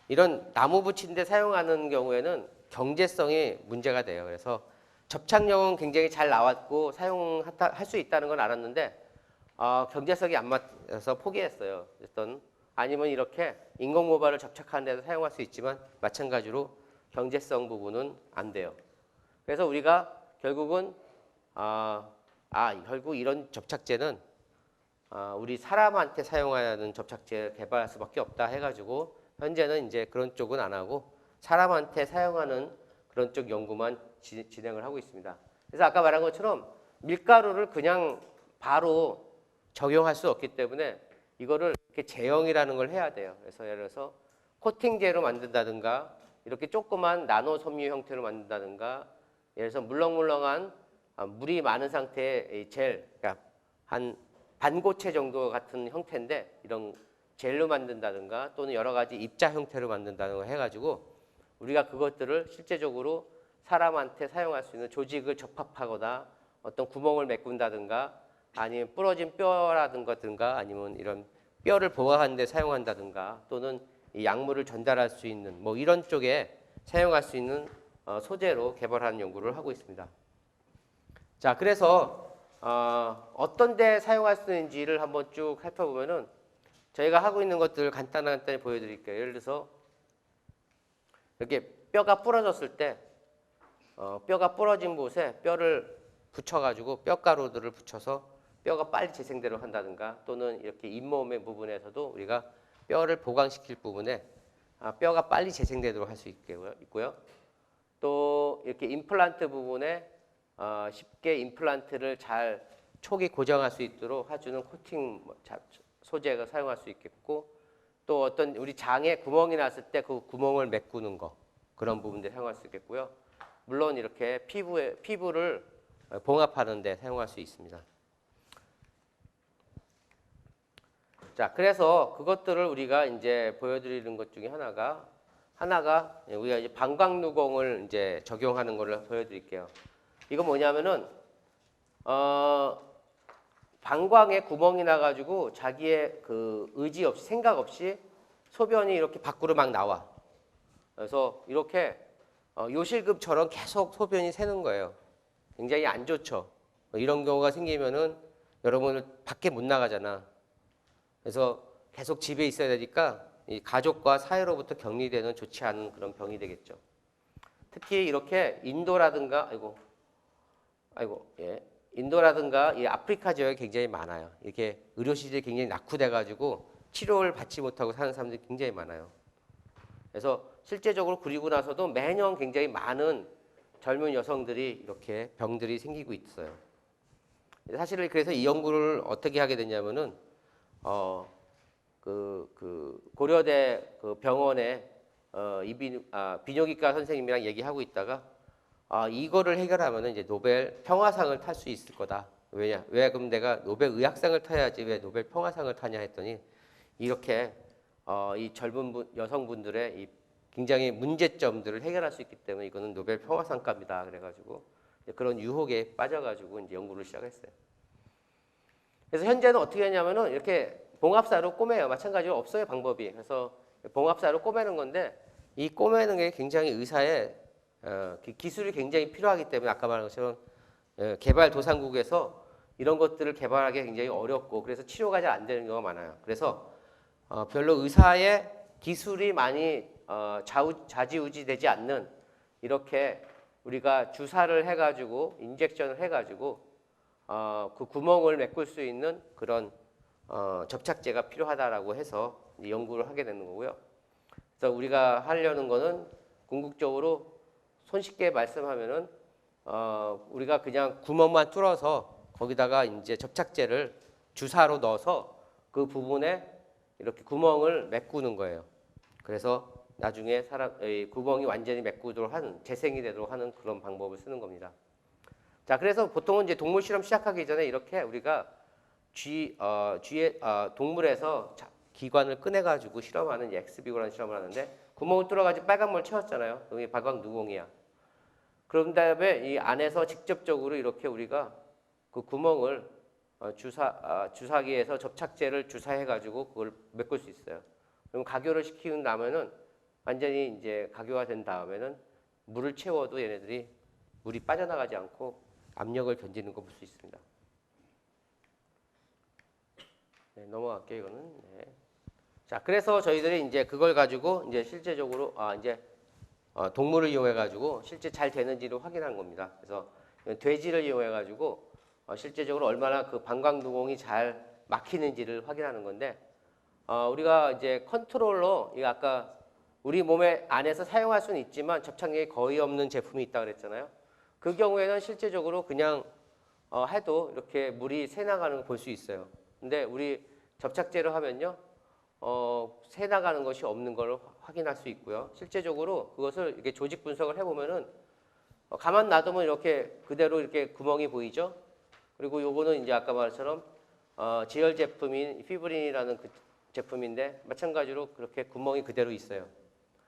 이런 나무 붙이는 데 사용하는 경우에는 경제성이 문제가 돼요. 그래서 접착력은 굉장히 잘 나왔고 사용할 수 있다는 건 알았는데 경제성이 안 맞아서 포기했어요. 아니면 이렇게 인공 모발을 접착하는 데도 사용할 수 있지만 마찬가지로 경제성 부분은 안 돼요. 그래서 우리가 결국은 결국 이런 접착제는 우리 사람한테 사용하는 접착제를 개발할 수밖에 없다 해가지고 현재는 이제 그런 쪽은 안 하고 사람한테 사용하는 그런 쪽 연구만 진행을 하고 있습니다. 그래서 아까 말한 것처럼 밀가루를 그냥 바로 적용할 수 없기 때문에 이거를 이렇게 제형이라는 걸 해야 돼요. 그래서 예를 들어서 코팅제로 만든다든가 이렇게 조그만 나노 섬유 형태로 만든다든가 예를 들어서 물렁물렁한 물이 많은 상태의 젤, 그러니까 한 반고체 정도 같은 형태인데 이런 젤로 만든다든가 또는 여러 가지 입자 형태로 만든다든가 해가지고 우리가 그것들을 실제적으로 사람한테 사용할 수 있는 조직을 접합하거나 어떤 구멍을 메꾼다든가 아니면 부러진 뼈라든가 아니면 이런 뼈를 보호하는 데 사용한다든가 또는 이 약물을 전달할 수 있는 뭐 이런 쪽에 사용할 수 있는 소재로 개발하는 연구를 하고 있습니다. 자, 그래서 어떤 데 사용할 수 있는지를 한번 쭉 살펴보면은 저희가 하고 있는 것들을 간단히 보여드릴게요. 예를 들어서 이렇게 뼈가 부러졌을 때 뼈가 부러진 곳에 뼈를 붙여가지고 뼈가루들을 붙여서 뼈가 빨리 재생대로 한다든가 또는 이렇게 잇몸의 부분에서도 우리가 뼈를 보강시킬 부분에 뼈가 빨리 재생되도록 할 수 있고요. 또 이렇게 임플란트 부분에 쉽게 임플란트를 잘 촉이 고정할 수 있도록 해주는 코팅 소재가 사용할 수 있겠고, 또 어떤 우리 장에 구멍이 났을 때 그 구멍을 메꾸는 거, 그런 부분들 사용할 수 있겠고요. 물론 이렇게 피부를 봉합하는 데 사용할 수 있습니다. 자, 그래서 그것들을 우리가 이제 보여드리는 것 중에 하나가 우리가 이제 방광루공을 이제 적용하는 거를 보여드릴게요. 이거 뭐냐면은 방광에 구멍이 나가지고 자기의 그 의지 없이 생각 없이 소변이 이렇게 밖으로 막 나와. 그래서 이렇게 요실금처럼 계속 소변이 새는 거예요. 굉장히 안 좋죠. 이런 경우가 생기면은 여러분은 밖에 못 나가잖아. 그래서 계속 집에 있어야 되니까 이 가족과 사회로부터 격리되는 좋지 않은 그런 병이 되겠죠. 특히 이렇게 인도라든가 인도라든가 이 아프리카 지역에 굉장히 많아요. 이렇게 의료시설이 굉장히 낙후돼가지고 치료를 받지 못하고 사는 사람들이 굉장히 많아요. 그래서 실제적으로 그리고 나서도 매년 굉장히 많은 젊은 여성들이 이렇게 병들이 생기고 있어요. 사실은 그래서 이 연구를 어떻게 하게 됐냐면은 고려대 그 병원에 비뇨기과 선생님이랑 얘기하고 있다가 이거를 해결하면은 이제 노벨 평화상을 탈 수 있을 거다. 왜 그럼 내가 노벨 의학상을 타야지 왜 노벨 평화상을 타냐 했더니 이렇게 이 젊은 여성분들의 이 굉장히 문제점들을 해결할 수 있기 때문에 이거는 노벨 평화상감이다. 그래가지고 그런 유혹에 빠져가지고 이제 연구를 시작했어요. 그래서 현재는 어떻게 하냐면은 이렇게 봉합사로 꼬매요. 마찬가지로 없어요, 방법이. 그래서 봉합사로 꼬매는 건데 이 꼬매는 게 굉장히 의사의 기술이 굉장히 필요하기 때문에 아까 말한 것처럼 개발도상국에서 이런 것들을 개발하기 굉장히 어렵고 그래서 치료가 잘 안 되는 경우가 많아요. 그래서 별로 의사의 기술이 많이 좌지우지되지 않는 이렇게 우리가 주사를 해가지고 인젝션을 해가지고 그 구멍을 메꿀 수 있는 그런 접착제가 필요하다라고 해서 연구를 하게 되는 거고요. 그래서 우리가 하려는 거는 궁극적으로 손쉽게 말씀하면은 우리가 그냥 구멍만 뚫어서 거기다가 이제 접착제를 주사로 넣어서 그 부분에 이렇게 구멍을 메꾸는 거예요. 그래서 나중에 구멍이 완전히 메꾸도록 하는 재생이 되도록 하는 그런 방법을 쓰는 겁니다. 자, 그래서 보통은 이제 동물 실험 시작하기 전에 이렇게 우리가 동물에서 기관을 꺼내가지고 실험하는 엑스비고라는 실험을 하는데 구멍을 뚫어가지고 빨간물 채웠잖아요. 여기 방광누공이야. 그런 다음에 이 안에서 직접적으로 이렇게 우리가 그 구멍을 주사기에서 접착제를 주사해가지고 그걸 메꿀 수 있어요. 그럼 각효를 시키고 나면은 완전히 이제 각효가 된 다음에는 물을 채워도 얘네들이 물이 빠져나가지 않고 압력을 견디는 거 볼 수 있습니다. 네, 넘어갈게요, 이거는. 네. 자, 그래서 저희들이 이제 그걸 가지고 이제 실제적으로 동물을 이용해 가지고 실제 잘 되는지를 확인한 겁니다. 그래서 돼지를 이용해 가지고 실제적으로 얼마나 그 방광누공이 잘 막히는지를 확인하는 건데 우리가 이제 컨트롤러 이거 아까 우리 몸에 안에서 사용할 수는 있지만 접착력이 거의 없는 제품이 있다 그랬잖아요. 그 경우에는 실제적으로 그냥 해도 이렇게 물이 새 나가는 걸 볼 수 있어요. 근데 우리 접착제로 하면요, 새 나가는 것이 없는 걸 확인할 수 있고요. 실제적으로 그것을 이렇게 조직 분석을 해보면은 가만 놔두면 이렇게 그대로 이렇게 구멍이 보이죠. 그리고 요거는 이제 아까 말처럼 지열 제품인 피브린이라는 그 제품인데 마찬가지로 그렇게 구멍이 그대로 있어요.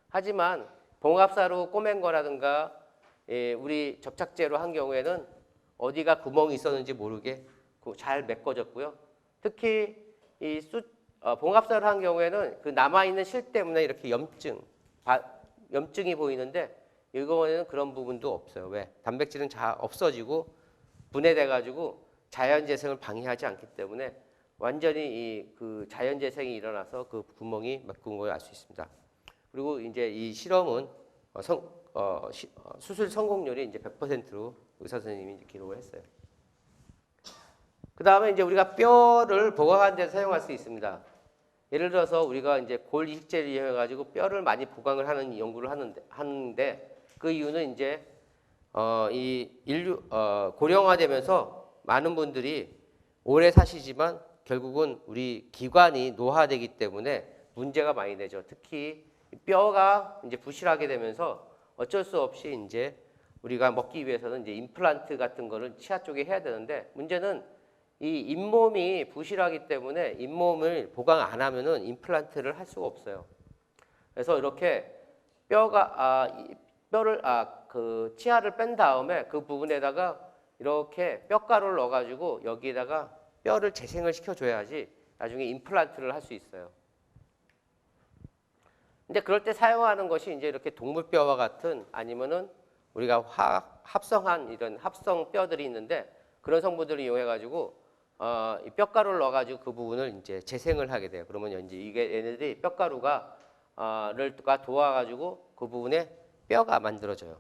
하지만 봉합사로 꼬맨 거라든가 우리 접착제로 한 경우에는 어디가 구멍이 있었는지 모르게 잘 메꿔졌고요. 특히 이 봉합사를 한 경우에는 그 남아있는 실 때문에 이렇게 염증이 보이는데 이거에는 그런 부분도 없어요. 왜? 단백질은 없어지고 분해돼가지고 자연재생을 방해하지 않기 때문에 완전히 그 자연재생이 일어나서 그 구멍이 메꾼 걸 알 수 있습니다. 그리고 이제 이 실험은 수술 성공률이 이제 100%로 의사 선생님이 이제 기록을 했어요. 그 다음에 이제 우리가 뼈를 보강하는 데 사용할 수 있습니다. 예를 들어서 우리가 이제 골 이식제를 이용해 가지고 뼈를 많이 보강을 하는 연구를 하는데 그 이유는 이제 이 인류 고령화되면서 많은 분들이 오래 사시지만 결국은 우리 기관이 노화되기 때문에 문제가 많이 되죠. 특히 뼈가 이제 부실하게 되면서 어쩔 수 없이 이제 우리가 먹기 위해서는 이제 임플란트 같은 거를 치아 쪽에 해야 되는데 문제는 이 잇몸이 부실하기 때문에 잇몸을 보강 안 하면은 임플란트를 할 수가 없어요. 그래서 이렇게 뼈를 그 치아를 뺀 다음에 그 부분에다가 이렇게 뼈가루를 넣어가지고 여기에다가 뼈를 재생을 시켜줘야지 나중에 임플란트를 할 수 있어요. 근데 그럴 때 사용하는 것이 이제 이렇게 동물뼈와 같은 아니면은 우리가 합성한 이런 합성 뼈들이 있는데 그런 성분들을 이용해가지고 이 뼈가루를 넣어가지고 그 부분을 이제 재생을 하게 돼요. 그러면 이제 이게 얘네들이 뼈가루가 도와가지고 그 부분에 뼈가 만들어져요.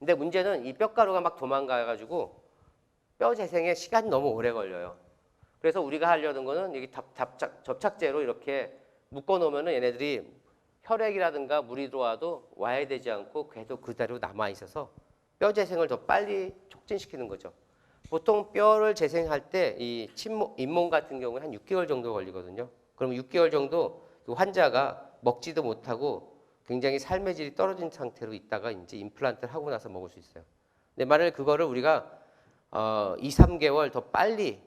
근데 문제는 이 뼈가루가 막 도망가가지고 뼈 재생에 시간이 너무 오래 걸려요. 그래서 우리가 하려는 거는 여기 접착제로 이렇게 묶어 놓으면은 얘네들이 혈액이라든가 물이 들어와도 와야 되지 않고 계속 그대로 남아 있어서 뼈 재생을 더 빨리 촉진시키는 거죠. 보통 뼈를 재생할 때 이 잇몸 같은 경우에 한 6개월 정도 걸리거든요. 그럼 6개월 정도 그 환자가 먹지도 못하고 굉장히 삶의 질이 떨어진 상태로 있다가 이제 임플란트를 하고 나서 먹을 수 있어요. 근데 만약에 그거를 우리가 2, 3개월 더 빨리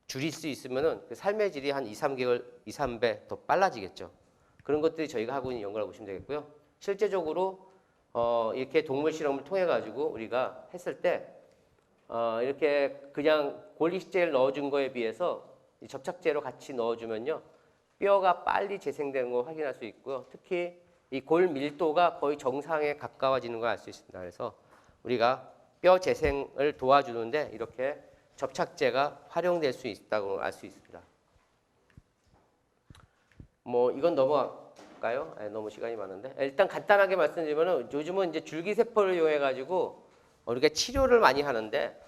줄일 수 있으면은 그 삶의 질이 한 2, 3개월, 2, 3배 더 빨라지겠죠. 그런 것들이 저희가 하고 있는 연구라고 보시면 되겠고요. 실제적으로 이렇게 동물 실험을 통해 가지고 우리가 했을 때 이렇게 그냥 골이식제를 넣어준 거에 비해서 이 접착제로 같이 넣어주면요 뼈가 빨리 재생되는 걸 확인할 수 있고요. 특히 이 골 밀도가 거의 정상에 가까워지는 걸 알 수 있습니다. 그래서 우리가 뼈 재생을 도와주는데 이렇게 접착제가 활용될 수 있다고 알 수 있습니다. 뭐 이건 넘어갈까요? 너무 시간이 많은데 일단 간단하게 말씀드리면은 요즘은 이제 줄기세포를 이용해 가지고 우리가 치료를 많이 하는데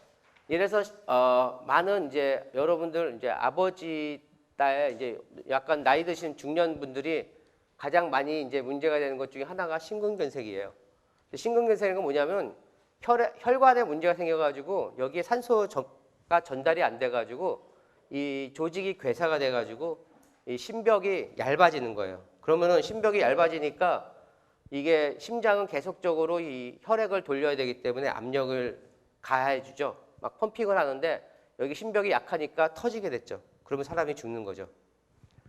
예를 들어서 많은 이제 여러분들 이제 아버지 딸 이제 약간 나이 드신 중년 분들이 가장 많이 이제 문제가 되는 것 중에 하나가 심근경색이에요. 심근경색은 뭐냐면 혈관에 문제가 생겨가지고 여기에 산소가 전달이 안 돼가지고 이 조직이 괴사가 돼가지고 이 심벽이 얇아지는 거예요. 그러면은 심벽이 얇아지니까 이게 심장은 계속적으로 이 혈액을 돌려야 되기 때문에 압력을 가해 주죠. 막 펌핑을 하는데 여기 심벽이 약하니까 터지게 됐죠. 그러면 사람이 죽는 거죠.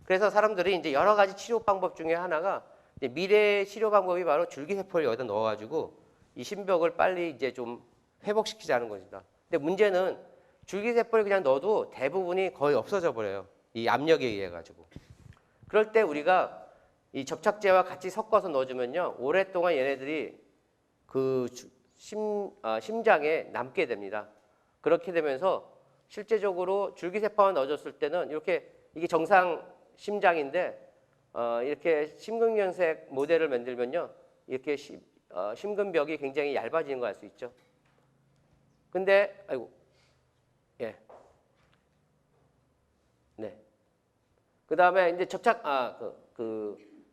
그래서 사람들이 이제 여러 가지 치료 방법 중에 하나가 이제 미래의 치료 방법이 바로 줄기세포를 여기다 넣어가지고 이 심벽을 빨리 이제 좀 회복시키자는 것입니다. 근데 문제는 줄기세포를 그냥 넣어도 대부분이 거의 없어져 버려요. 이 압력에 의해 가지고. 그럴 때 우리가 이 접착제와 같이 섞어서 넣어주면요 오랫동안 얘네들이 그 심장에 남게 됩니다. 그렇게 되면서 실제적으로 줄기세포만 넣어줬을 때는 이렇게 이게 정상 심장인데 이렇게 심근경색 모델을 만들면요 이렇게 심근벽이 굉장히 얇아지는 걸 알 수 있죠. 근데 아이고 예. 네. 그다음에 이제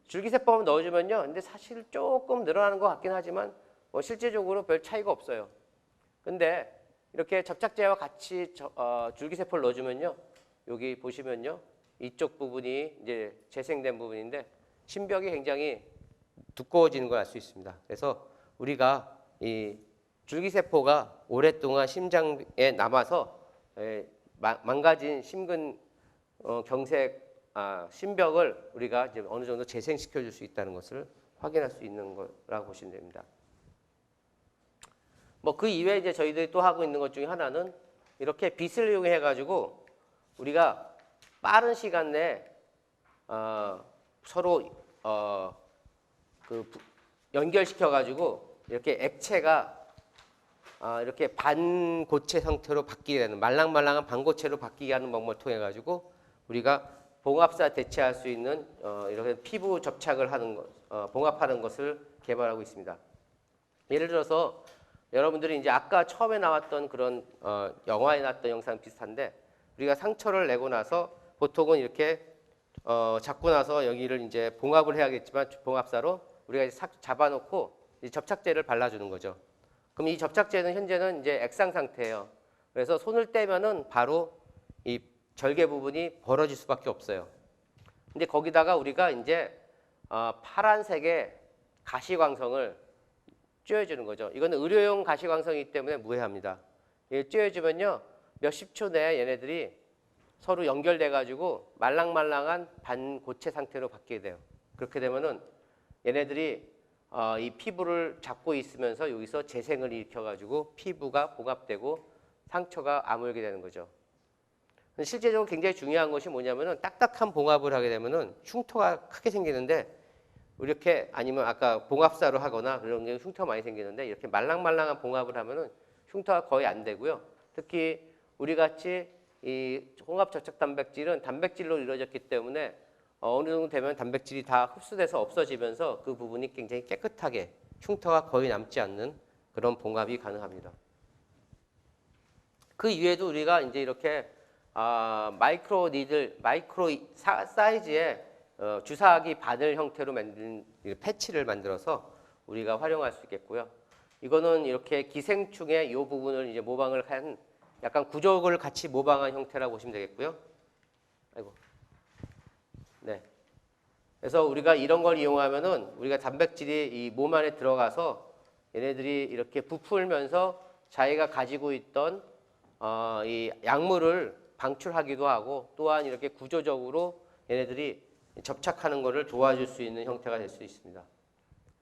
줄기세포만 넣어주면요. 근데 사실 조금 늘어나는 것 같긴 하지만 뭐 실제적으로 별 차이가 없어요. 근데 이렇게 접착제와 같이 줄기세포를 넣어주면요. 여기 보시면요. 이쪽 부분이 이제 재생된 부분인데 심벽이 굉장히 두꺼워지는 걸 알 수 있습니다. 그래서 우리가 이 줄기세포가 오랫동안 심장에 남아서 망가진 심근경색 심벽을 우리가 이제 어느 정도 재생시켜 줄 수 있다는 것을 확인할 수 있는 거라고 보시면 됩니다. 뭐 그 이외에 이제 저희들이 또 하고 있는 것 중에 하나는 이렇게 빛을 이용해 가지고 우리가 빠른 시간 내에 서로 연결시켜 가지고 이렇게 액체가 이렇게 반고체 형태로 바뀌게 되는 말랑말랑한 반고체로 바뀌게 하는 방법을 통해 가지고 우리가 봉합사 대체할 수 있는 이렇게 피부 접착을 하는 봉합하는 것을 개발하고 있습니다. 예를 들어서 여러분들이 이제 아까 처음에 나왔던 그런 영화에 나왔던 영상 비슷한데 우리가 상처를 내고 나서 보통은 이렇게 잡고 나서 여기를 이제 봉합을 해야겠지만 봉합사로 우리가 이제 싹 잡아놓고 이 접착제를 발라주는 거죠. 그럼 이 접착제는 현재는 이제 액상 상태예요. 그래서 손을 떼면은 바로 이 절개 부분이 벌어질 수밖에 없어요. 근데 거기다가 우리가 이제 파란색의 가시광선을 쬐어주는 거죠. 이거는 의료용 가시광선이기 때문에 무해합니다. 이 쬐어주면요 몇십 초 내에 얘네들이 서로 연결돼 가지고 말랑말랑한 반고체 상태로 바뀌게 돼요. 그렇게 되면은 얘네들이 이 피부를 잡고 있으면서 여기서 재생을 일으켜 가지고 피부가 봉합되고 상처가 아물게 되는 거죠. 실제적으로 굉장히 중요한 것이 뭐냐면은 딱딱한 봉합을 하게 되면은 흉터가 크게 생기는데 이렇게 아니면 아까 봉합사로 하거나 그런 게 흉터가 많이 생기는데 이렇게 말랑말랑한 봉합을 하면은 흉터가 거의 안 되고요. 특히 우리 같이 이 홍합 접착 단백질은 단백질로 이루어졌기 때문에 어느 정도 되면 단백질이 다 흡수돼서 없어지면서 그 부분이 굉장히 깨끗하게 흉터가 거의 남지 않는 그런 봉합이 가능합니다. 그 이외에도 우리가 이제 이렇게 마이크로 니들, 마이크로 사이즈의 주사기 바늘 형태로 만든 패치를 만들어서 우리가 활용할 수 있겠고요. 이거는 이렇게 기생충의 이 부분을 이제 모방을 한 약간 구조를 같이 모방한 형태라고 보시면 되겠고요. 아이고. 네. 그래서 우리가 이런 걸 이용하면은 우리가 단백질이 이 몸 안에 들어가서 얘네들이 이렇게 부풀면서 자기가 가지고 있던 이 약물을 방출하기도 하고 또한 이렇게 구조적으로 얘네들이 접착하는 것을 도와줄 수 있는 형태가 될 수 있습니다.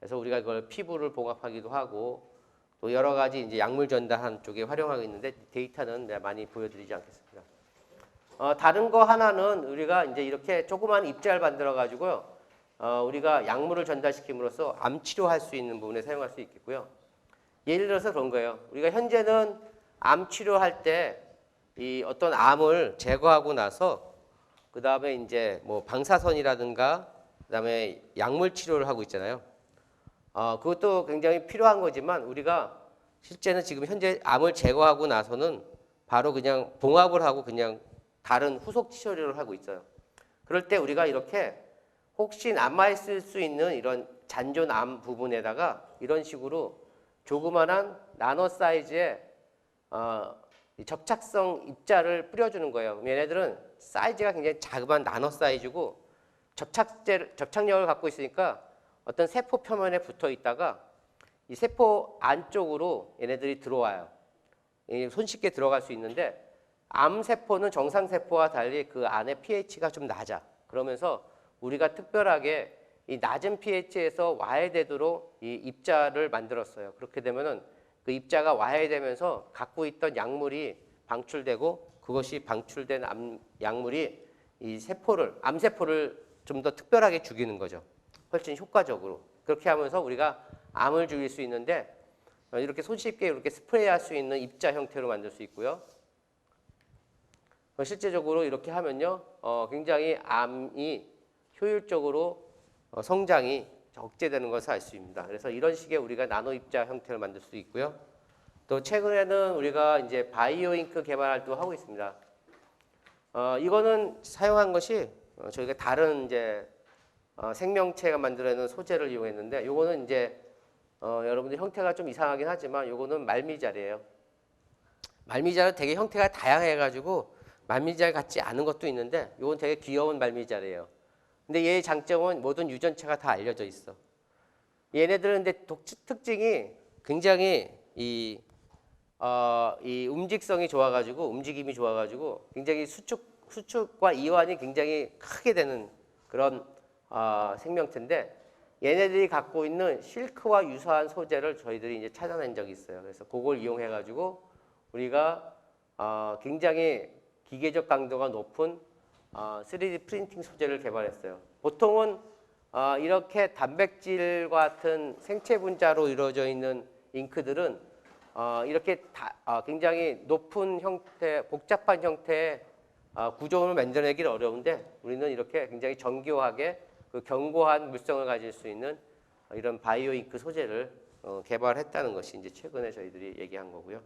그래서 우리가 이걸 피부를 봉합하기도 하고 또 여러 가지 이제 약물 전달하는 쪽에 활용하고 있는데 데이터는 내가 많이 보여드리지 않겠습니다. 다른 거 하나는 우리가 이제 이렇게 조그만 입자를 만들어 가지고요. 우리가 약물을 전달시킴으로써 암 치료할 수 있는 부분에 사용할 수 있겠고요. 예를 들어서 그런 거예요. 우리가 현재는 암 치료할 때 이 어떤 암을 제거하고 나서 그 다음에 이제 뭐 방사선이라든가 그 다음에 약물 치료를 하고 있잖아요. 그것도 굉장히 필요한 거지만 우리가 실제는 지금 현재 암을 제거하고 나서는 바로 그냥 봉합을 하고 그냥 다른 후속 치료를 하고 있어요. 그럴 때 우리가 이렇게 혹시 남아있을 수 있는 이런 잔존암 부분에다가 이런 식으로 조그만한 나노 사이즈의 접착성 입자를 뿌려주는 거예요. 얘네들은 사이즈가 굉장히 자그마한 나노 사이즈고 접착력을 갖고 있으니까 어떤 세포 표면에 붙어 있다가 이 세포 안쪽으로 얘네들이 들어와요. 손쉽게 들어갈 수 있는데 암세포는 정상세포와 달리 그 안에 pH가 좀 낮아. 그러면서 우리가 특별하게 이 낮은 pH에서 와해되도록 이 입자를 만들었어요. 그렇게 되면은 그 입자가 와해되면서 갖고 있던 약물이 방출되고 그것이 방출된 약물이 이 세포를, 암세포를 좀 더 특별하게 죽이는 거죠. 훨씬 효과적으로. 그렇게 하면서 우리가 암을 죽일 수 있는데 이렇게 손쉽게 이렇게 스프레이할 수 있는 입자 형태로 만들 수 있고요. 실제적으로 이렇게 하면요, 굉장히 암이 효율적으로 성장이 억제되는 것을 알 수 있습니다. 그래서 이런 식의 우리가 나노 입자 형태를 만들 수 있고요. 또 최근에는 우리가 이제 바이오 잉크 개발 활동을 하고 있습니다. 이거는 사용한 것이 저희가 다른 이제 생명체가 만들어내는 소재를 이용했는데, 이거는 이제 여러분들 형태가 좀 이상하긴 하지만 이거는 말미잘이에요. 말미잘은 되게 형태가 다양해가지고 말미잘 같지 않은 것도 있는데, 이건 되게 귀여운 말미잘이에요. 근데 얘의 장점은 모든 유전체가 다 알려져 있어. 얘네들은 근데 특징이 굉장히 이 움직성이 좋아가지고 움직임이 좋아가지고 굉장히 수축과 이완이 굉장히 크게 되는 그런 생명체인데 얘네들이 갖고 있는 실크와 유사한 소재를 저희들이 이제 찾아낸 적이 있어요. 그래서 그걸 이용해가지고 우리가 굉장히 기계적 강도가 높은 3D 프린팅 소재를 개발했어요. 보통은 이렇게 단백질 같은 생체 분자로 이루어져 있는 잉크들은 이렇게 굉장히 높은 형태, 복잡한 형태의 구조를 만들어내기 어려운데 우리는 이렇게 굉장히 정교하게 그 견고한 물성을 가질 수 있는 이런 바이오 잉크 소재를 개발했다는 것이 이제 최근에 저희들이 얘기한 거고요.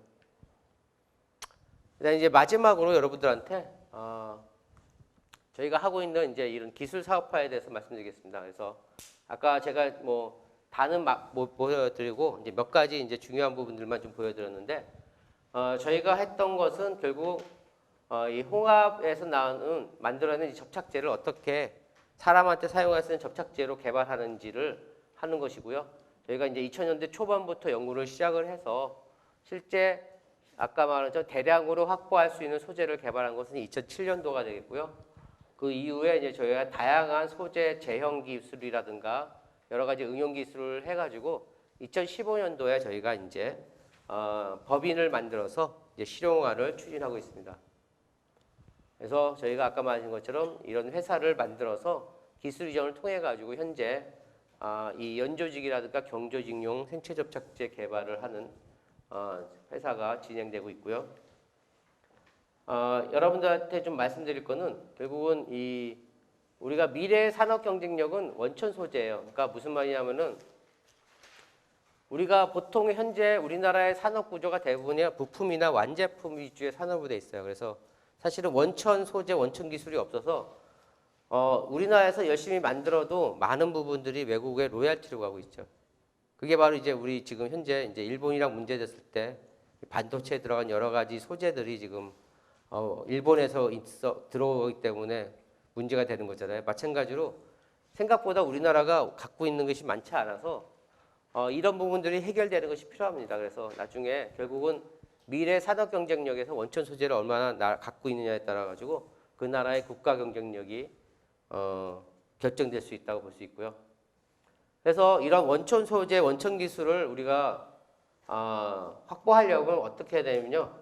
그다음 이제 마지막으로 여러분들한테 저희가 하고 있는 이제 이런 기술 사업화에 대해서 말씀드리겠습니다. 그래서 아까 제가 뭐 다는 못 보여드리고 이제 몇 가지 이제 중요한 부분들만 좀 보여드렸는데 저희가 했던 것은 결국 이 홍합에서 나오는 만들어낸 이 접착제를 어떻게 사람한테 사용할 수 있는 접착제로 개발하는지를 하는 것이고요. 저희가 이제 2000년대 초반부터 연구를 시작을 해서 실제 아까 말한 저 대량으로 확보할 수 있는 소재를 개발한 것은 2007년도가 되겠고요. 그 이후에 이제 저희가 다양한 소재 제형 기술이라든가 여러 가지 응용 기술을 해가지고 2015년도에 저희가 이제 법인을 만들어서 이제 실용화를 추진하고 있습니다. 그래서 저희가 아까 말한 것처럼 이런 회사를 만들어서 기술 이전을 통해 가지고 현재 이 연조직이라든가 경조직용 생체 접착제 개발을 하는 회사가 진행되고 있고요. 여러분들한테 좀 말씀드릴 거는 결국은 이 우리가 미래의 산업 경쟁력은 원천 소재예요. 그러니까 무슨 말이냐면은 우리가 보통 현재 우리나라의 산업 구조가 대부분이 부품이나 완제품 위주의 산업으로 돼 있어요. 그래서 사실은 원천 소재, 원천 기술이 없어서 우리나라에서 열심히 만들어도 많은 부분들이 외국의 로얄티로 가고 있죠. 그게 바로 이제 우리 지금 현재 이제 일본이랑 문제됐을 때 반도체에 들어간 여러 가지 소재들이 지금 일본에서 들어오기 때문에 문제가 되는 거잖아요. 마찬가지로 생각보다 우리나라가 갖고 있는 것이 많지 않아서 이런 부분들이 해결되는 것이 필요합니다. 그래서 나중에 결국은 미래 산업 경쟁력에서 원천 소재를 얼마나 갖고 있느냐에 따라 가지고 그 나라의 국가 경쟁력이 결정될 수 있다고 볼 수 있고요. 그래서 이런 원천 소재, 원천 기술을 우리가 확보하려면 어떻게 해야 되냐면요.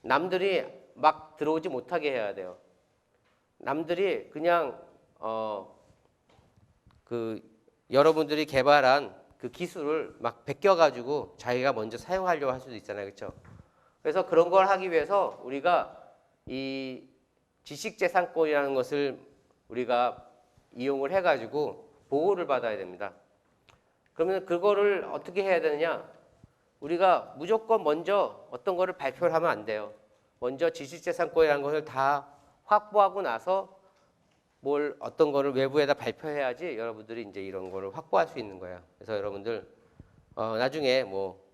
남들이 막 들어오지 못하게 해야 돼요. 남들이 그냥 그 여러분들이 개발한 그 기술을 막 베껴가지고 자기가 먼저 사용하려고 할 수도 있잖아요, 그렇죠? 그래서 그런 걸 하기 위해서 우리가 이 지식재산권이라는 것을 우리가 이용을 해가지고 보호를 받아야 됩니다. 그러면 그거를 어떻게 해야 되느냐? 우리가 무조건 먼저 어떤 거를 발표를 하면 안 돼요. 먼저 지식재산권이라는 것을 다 확보하고 나서 뭘 어떤 거를 외부에다 발표해야지 여러분들이 이제 이런 거를 확보할 수 있는 거예요. 그래서 여러분들 나중에 뭐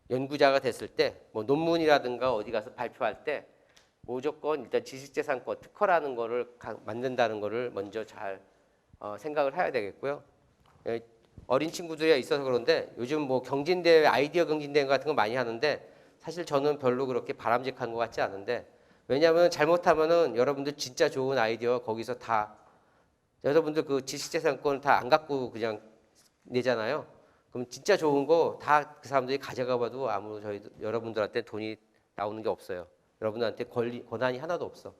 연구자가 됐을 때 뭐 논문이라든가 어디 가서 발표할 때 무조건 일단 지식재산권 특허라는 거를 만든다는 거를 먼저 잘 생각을 해야 되겠고요. 어린 친구들이 있어서 그런데 요즘 뭐 경진대회, 아이디어 경진대회 같은 거 많이 하는데 사실 저는 별로 그렇게 바람직한 것 같지 않은데 왜냐하면 잘못하면은 여러분들 진짜 좋은 아이디어 거기서 다 여러분들 그 지식재산권 다 안 갖고 그냥 내잖아요. 그럼 진짜 좋은 거 다 그 사람들이 가져가 봐도 아무 여러분들한테 돈이 나오는 게 없어요. 여러분들한테 권한이 하나도 없어.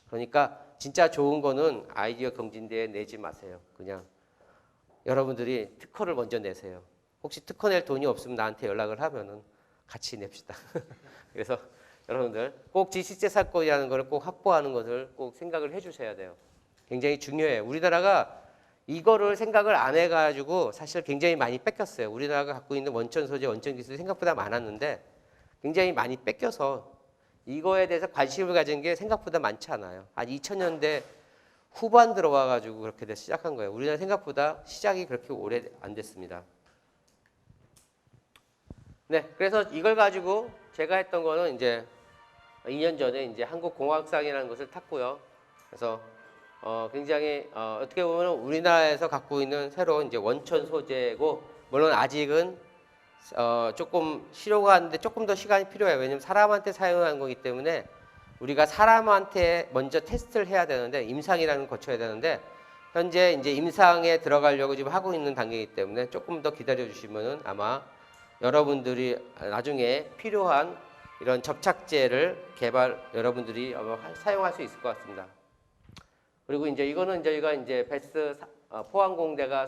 그러니까 진짜 좋은 거는 아이디어 경진대회에 내지 마세요. 그냥 여러분들이 특허를 먼저 내세요. 혹시 특허 낼 돈이 없으면 나한테 연락을 하면은 같이 냅시다. 그래서 여러분들 꼭 지식재산권이라는 것을 꼭 확보하는 것을 꼭 생각을 해주셔야 돼요. 굉장히 중요해요. 우리나라가 이거를 생각을 안 해가지고 사실 굉장히 많이 뺏겼어요. 우리나라가 갖고 있는 원천 소재, 원천 기술이 생각보다 많았는데 굉장히 많이 뺏겨서 이거에 대해서 관심을 가진 게 생각보다 많지 않아요. 한 2000년대 후반 들어와가지고 그렇게 시작한 거예요. 우리나라 생각보다 시작이 그렇게 오래 안 됐습니다. 네, 그래서 이걸 가지고 제가 했던 거는 이제 2년 전에 이제 한국공학상이라는 것을 탔고요. 그래서 굉장히 어떻게 보면 우리나라에서 갖고 있는 새로운 이제 원천 소재고 물론 아직은 조금 실용화하는데 조금 더 시간이 필요해요. 왜냐면 사람한테 사용하는 거기 때문에 우리가 사람한테 먼저 테스트를 해야 되는데 임상이라는 걸 거쳐야 되는데 현재 이제 임상에 들어가려고 지금 하고 있는 단계이기 때문에 조금 더 기다려 주시면은 아마 여러분들이 나중에 필요한 이런 접착제를 여러분들이 사용할 수 있을 것 같습니다. 그리고 이제 이거는 저희가 이제 베스트 포항공대가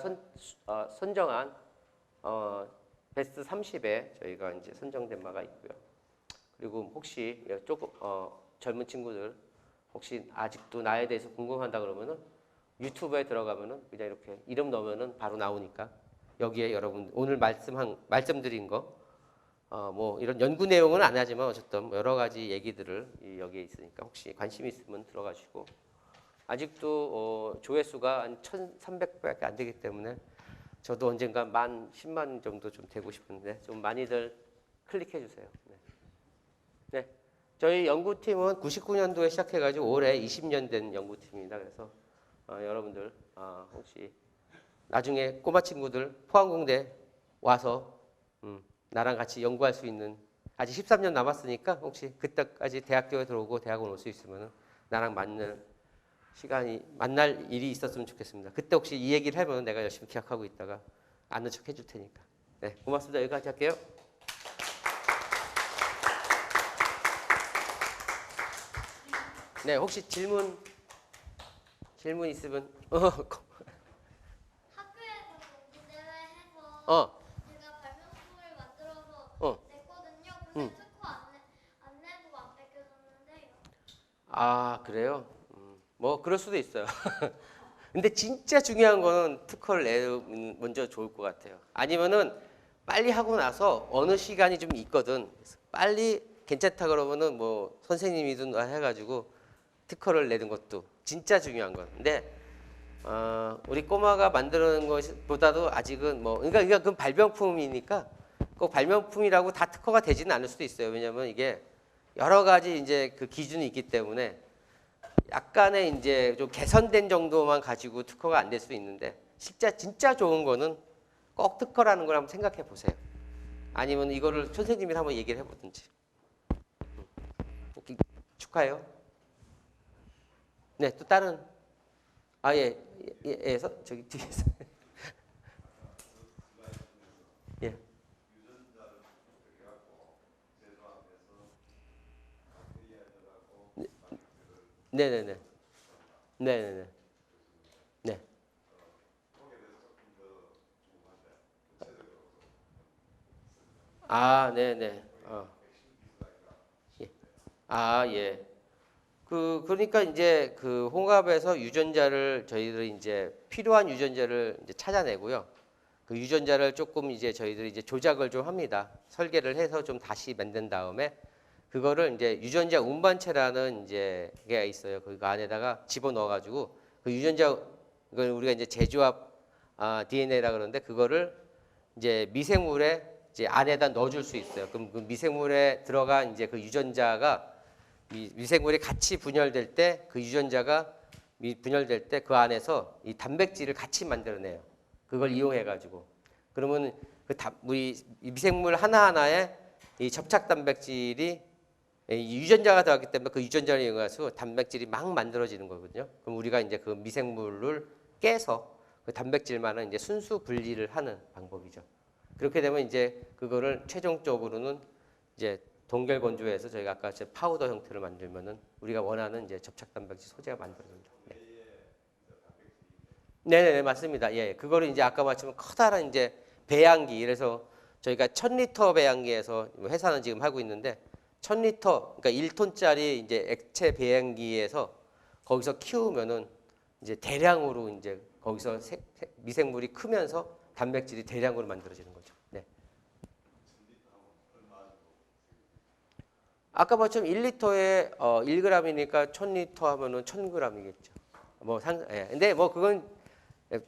선정한 베스트 30에 저희가 이제 선정된 바가 있고요. 그리고 혹시 조금 젊은 친구들 혹시 아직도 나에 대해서 궁금한다 그러면은 유튜브에 들어가면은 그냥 이렇게 이름 넣으면은 바로 나오니까 여기에 여러분 오늘 말씀드린 거 뭐 이런 연구 내용은 안 하지만 어쨌든 여러 가지 얘기들을 여기에 있으니까 혹시 관심 있으면 들어가시고 아직도 조회수가 한 1,300밖에 안 되기 때문에 저도 언젠가 10만 정도 좀 되고 싶은데 좀 많이들 클릭해 주세요. 네. 네. 저희 연구팀은 99년도에 시작해가지고 올해 20년 된 연구팀입니다. 그래서 여러분들 혹시 나중에 꼬마 친구들 포항공대 와서 나랑 같이 연구할 수 있는 아직 13년 남았으니까 혹시 그때까지 대학교에 들어오고 대학원 올 수 있으면 나랑 만날 일이 있었으면 좋겠습니다. 그때 혹시 이 얘기를 하면 내가 열심히 기억하고 있다가 아는 척 해줄 테니까. 네, 고맙습니다. 여기까지 할게요. 네, 혹시 질문 있으면 학교에서 공지대회 해서 제가 발명품을 만들어서 냈거든요. 근데 특허 안 내고 안 뺏겨줬는데요. 아, 그래요? 뭐 그럴 수도 있어요. 근데 진짜 중요한 거는 특허를 내면 먼저 좋을 것 같아요. 아니면은 빨리 하고 나서 어느 시간이 좀 있거든. 그래서 빨리 괜찮다 그러면은 뭐 선생님이든 해가지고 특허를 내는 것도 진짜 중요한 건. 근데 우리 꼬마가 만드는 것보다도 아직은 뭐 그러니까 그건 발명품이니까 꼭 발명품이라고 다 특허가 되지는 않을 수도 있어요. 왜냐하면 이게 여러 가지 이제 그 기준이 있기 때문에 약간의 이제 좀 개선된 정도만 가지고 특허가 안 될 수 있는데 진짜 좋은 거는 꼭 특허라는 걸 한번 생각해 보세요. 아니면 이거를 선생님이 한번 얘기를 해보든지. 축하해요. 네, 또 다른 저기 뒤에서 예. 네네네. 네네네. 네. 아, 네네. 예. 아, 예. 그러니까 이제 그 홍합에서 유전자를 저희들이 이제 필요한 유전자를 이제 찾아내고요. 그 유전자를 조금 이제 저희들이 이제 조작을 좀 합니다. 설계를 해서 좀 다시 만든 다음에 그거를 이제 유전자 운반체라는 이제 게 있어요. 그 안에다가 집어 넣어가지고 그 유전자 그걸 우리가 이제 제조합 DNA라 그러는데 그거를 이제 미생물에 이제 안에다 넣어줄 수 있어요. 그럼 그 미생물에 들어간 이제 그 유전자가 미생물이 같이 분열될 때 그 유전자가 분열될 때 그 안에서 이 단백질을 같이 만들어내요. 그걸 이용해 가지고 그러면 우리 미생물 하나하나에 이 접착 단백질이 이 유전자가 들어갔기 때문에 그 유전자를 이용해서 단백질이 막 만들어지는 거거든요. 그럼 우리가 이제 그 미생물을 깨서 그 단백질만은 이제 순수 분리를 하는 방법이죠. 그렇게 되면 이제 그거를 최종적으로는 이제 동결 건조해서 저희가 아까 파우더 형태를 만들면은 우리가 원하는 이제 접착 단백질 소재가 만들어집니다. 네. 네네 맞습니다. 예, 그거를 이제 아까 말씀은 커다란 이제 배양기 그래서 저희가 1,000리터 배양기에서 회사는 지금 하고 있는데 1,000리터 그러니까 1톤짜리 이제 액체 배양기에서 거기서 키우면은 이제 대량으로 이제 거기서 미생물이 크면서 단백질이 대량으로 만들어지는 거죠. 네. 아까 말처럼 1리터에 1g이니까 1,000리터 하면은 1,000g이겠죠. 예. 근데 뭐 그건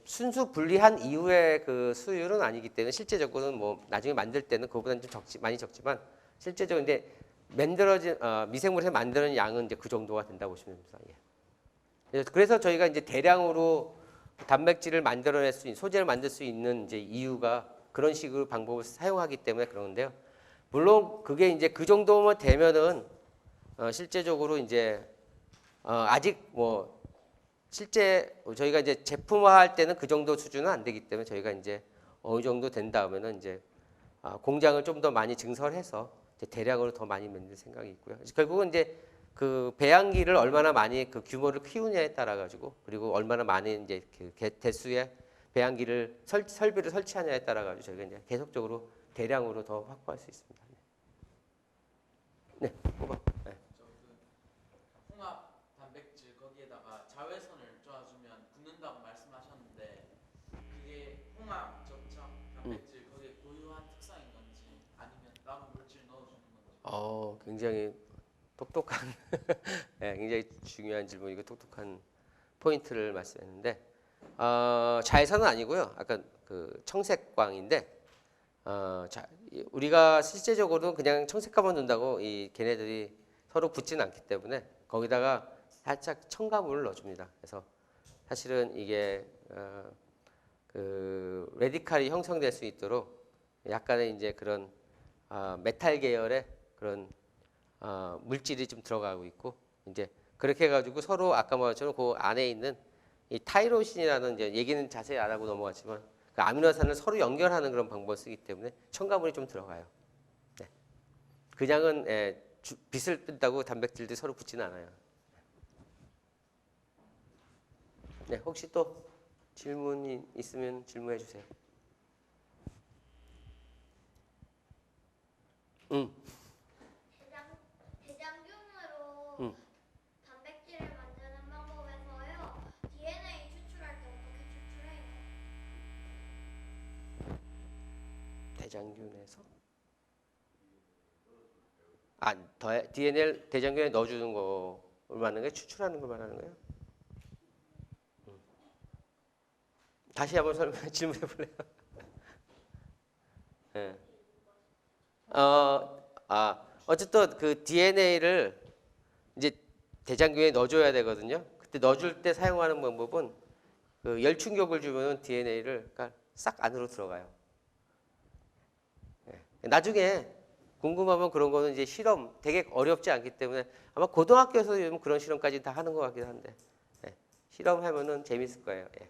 순수 분리한 이후의 그 수율은 아니기 때문에 실제적으로는 뭐 나중에 만들 때는 그거보다는 좀 많이 적지만 실제적으로 근데 만들어진 미생물에서 만드는 양은 이제 그 정도가 된다고 보시면 됩니다. 예. 그래서 저희가 이제 대량으로 단백질을 만들어낼 수 있는 소재를 만들 수 있는 이제 이유가 그런 식으로 방법을 사용하기 때문에 그러는데요. 물론 그게 이제 그 정도만 되면은 실제적으로 이제 아직 뭐 실제 저희가 이제 제품화할 때는 그 정도 수준은 안 되기 때문에 저희가 이제 어느 정도 된 다음에는 이제 공장을 좀 더 많이 증설해서 이제 대량으로 더 많이 만들 생각이 있고요. 결국은 이제 그 배양기를 얼마나 많이 그 규모를 키우냐에 따라 가지고 그리고 얼마나 많은 이제 그 대수의 배양기를 설비를 설치하냐에 따라 가지고 저희가 이제 계속적으로 대량으로 더 확보할 수 있습니다. 네, 뽑아. 네. 홍합 단백질 거기에다가 자외선을 쏴주면 굳는다고 말씀하셨는데 그게 홍합 접착 단백질 거기에 고유한 특성인 건지 아니면 다른 물질 넣어주는 건지. 굉장히 똑똑한, 네, 굉장히 중요한 질문이고 똑똑한 포인트를 말씀했는데 자외선은 아니고요. 아까 그 청색광인데 우리가 실제적으로 그냥 청색광만 둔다고 이 걔네들이 서로 붙지는 않기 때문에 거기다가 살짝 첨가물을 넣어줍니다. 그래서 사실은 이게 그 레디칼이 형성될 수 있도록 약간의 이제 그런 메탈 계열의 그런 물질이 좀 들어가고 있고 이제 그렇게 해가지고 서로 아까 말했처럼 그 안에 있는 이 타이로신이라는 이제 얘기는 자세히 안 하고 넘어갔지만 그 아미노산을 서로 연결하는 그런 방법을 쓰기 때문에 첨가물이 좀 들어가요. 네. 그냥은 빛을 뜬다고 단백질들이 서로 붙지는 않아요. 네, 혹시 또 질문이 있으면 질문해 주세요. 대장균으로 단백질을 만드는 방법에서요. DNA 추출할 때 어떻게 추출해요? 대장균에서 DNA를 대장균에 넣어주는 거 말하는 거예요? 추출하는 거 말하는 거예요? 다시 한번 질문해 볼래요? 네. 어쨌든 그 DNA를 이제 대장균에 넣어줘야 되거든요. 그때 넣어줄 때 사용하는 방법은 그 열충격을 주면 DNA를 그러니까 싹 안으로 들어가요. 네. 나중에 궁금하면 그런 거는 이제 실험 되게 어렵지 않기 때문에 아마 고등학교에서 요즘 그런 실험까지 다 하는 것 같긴 한데 네. 실험하면은 재밌을 거예요. 예.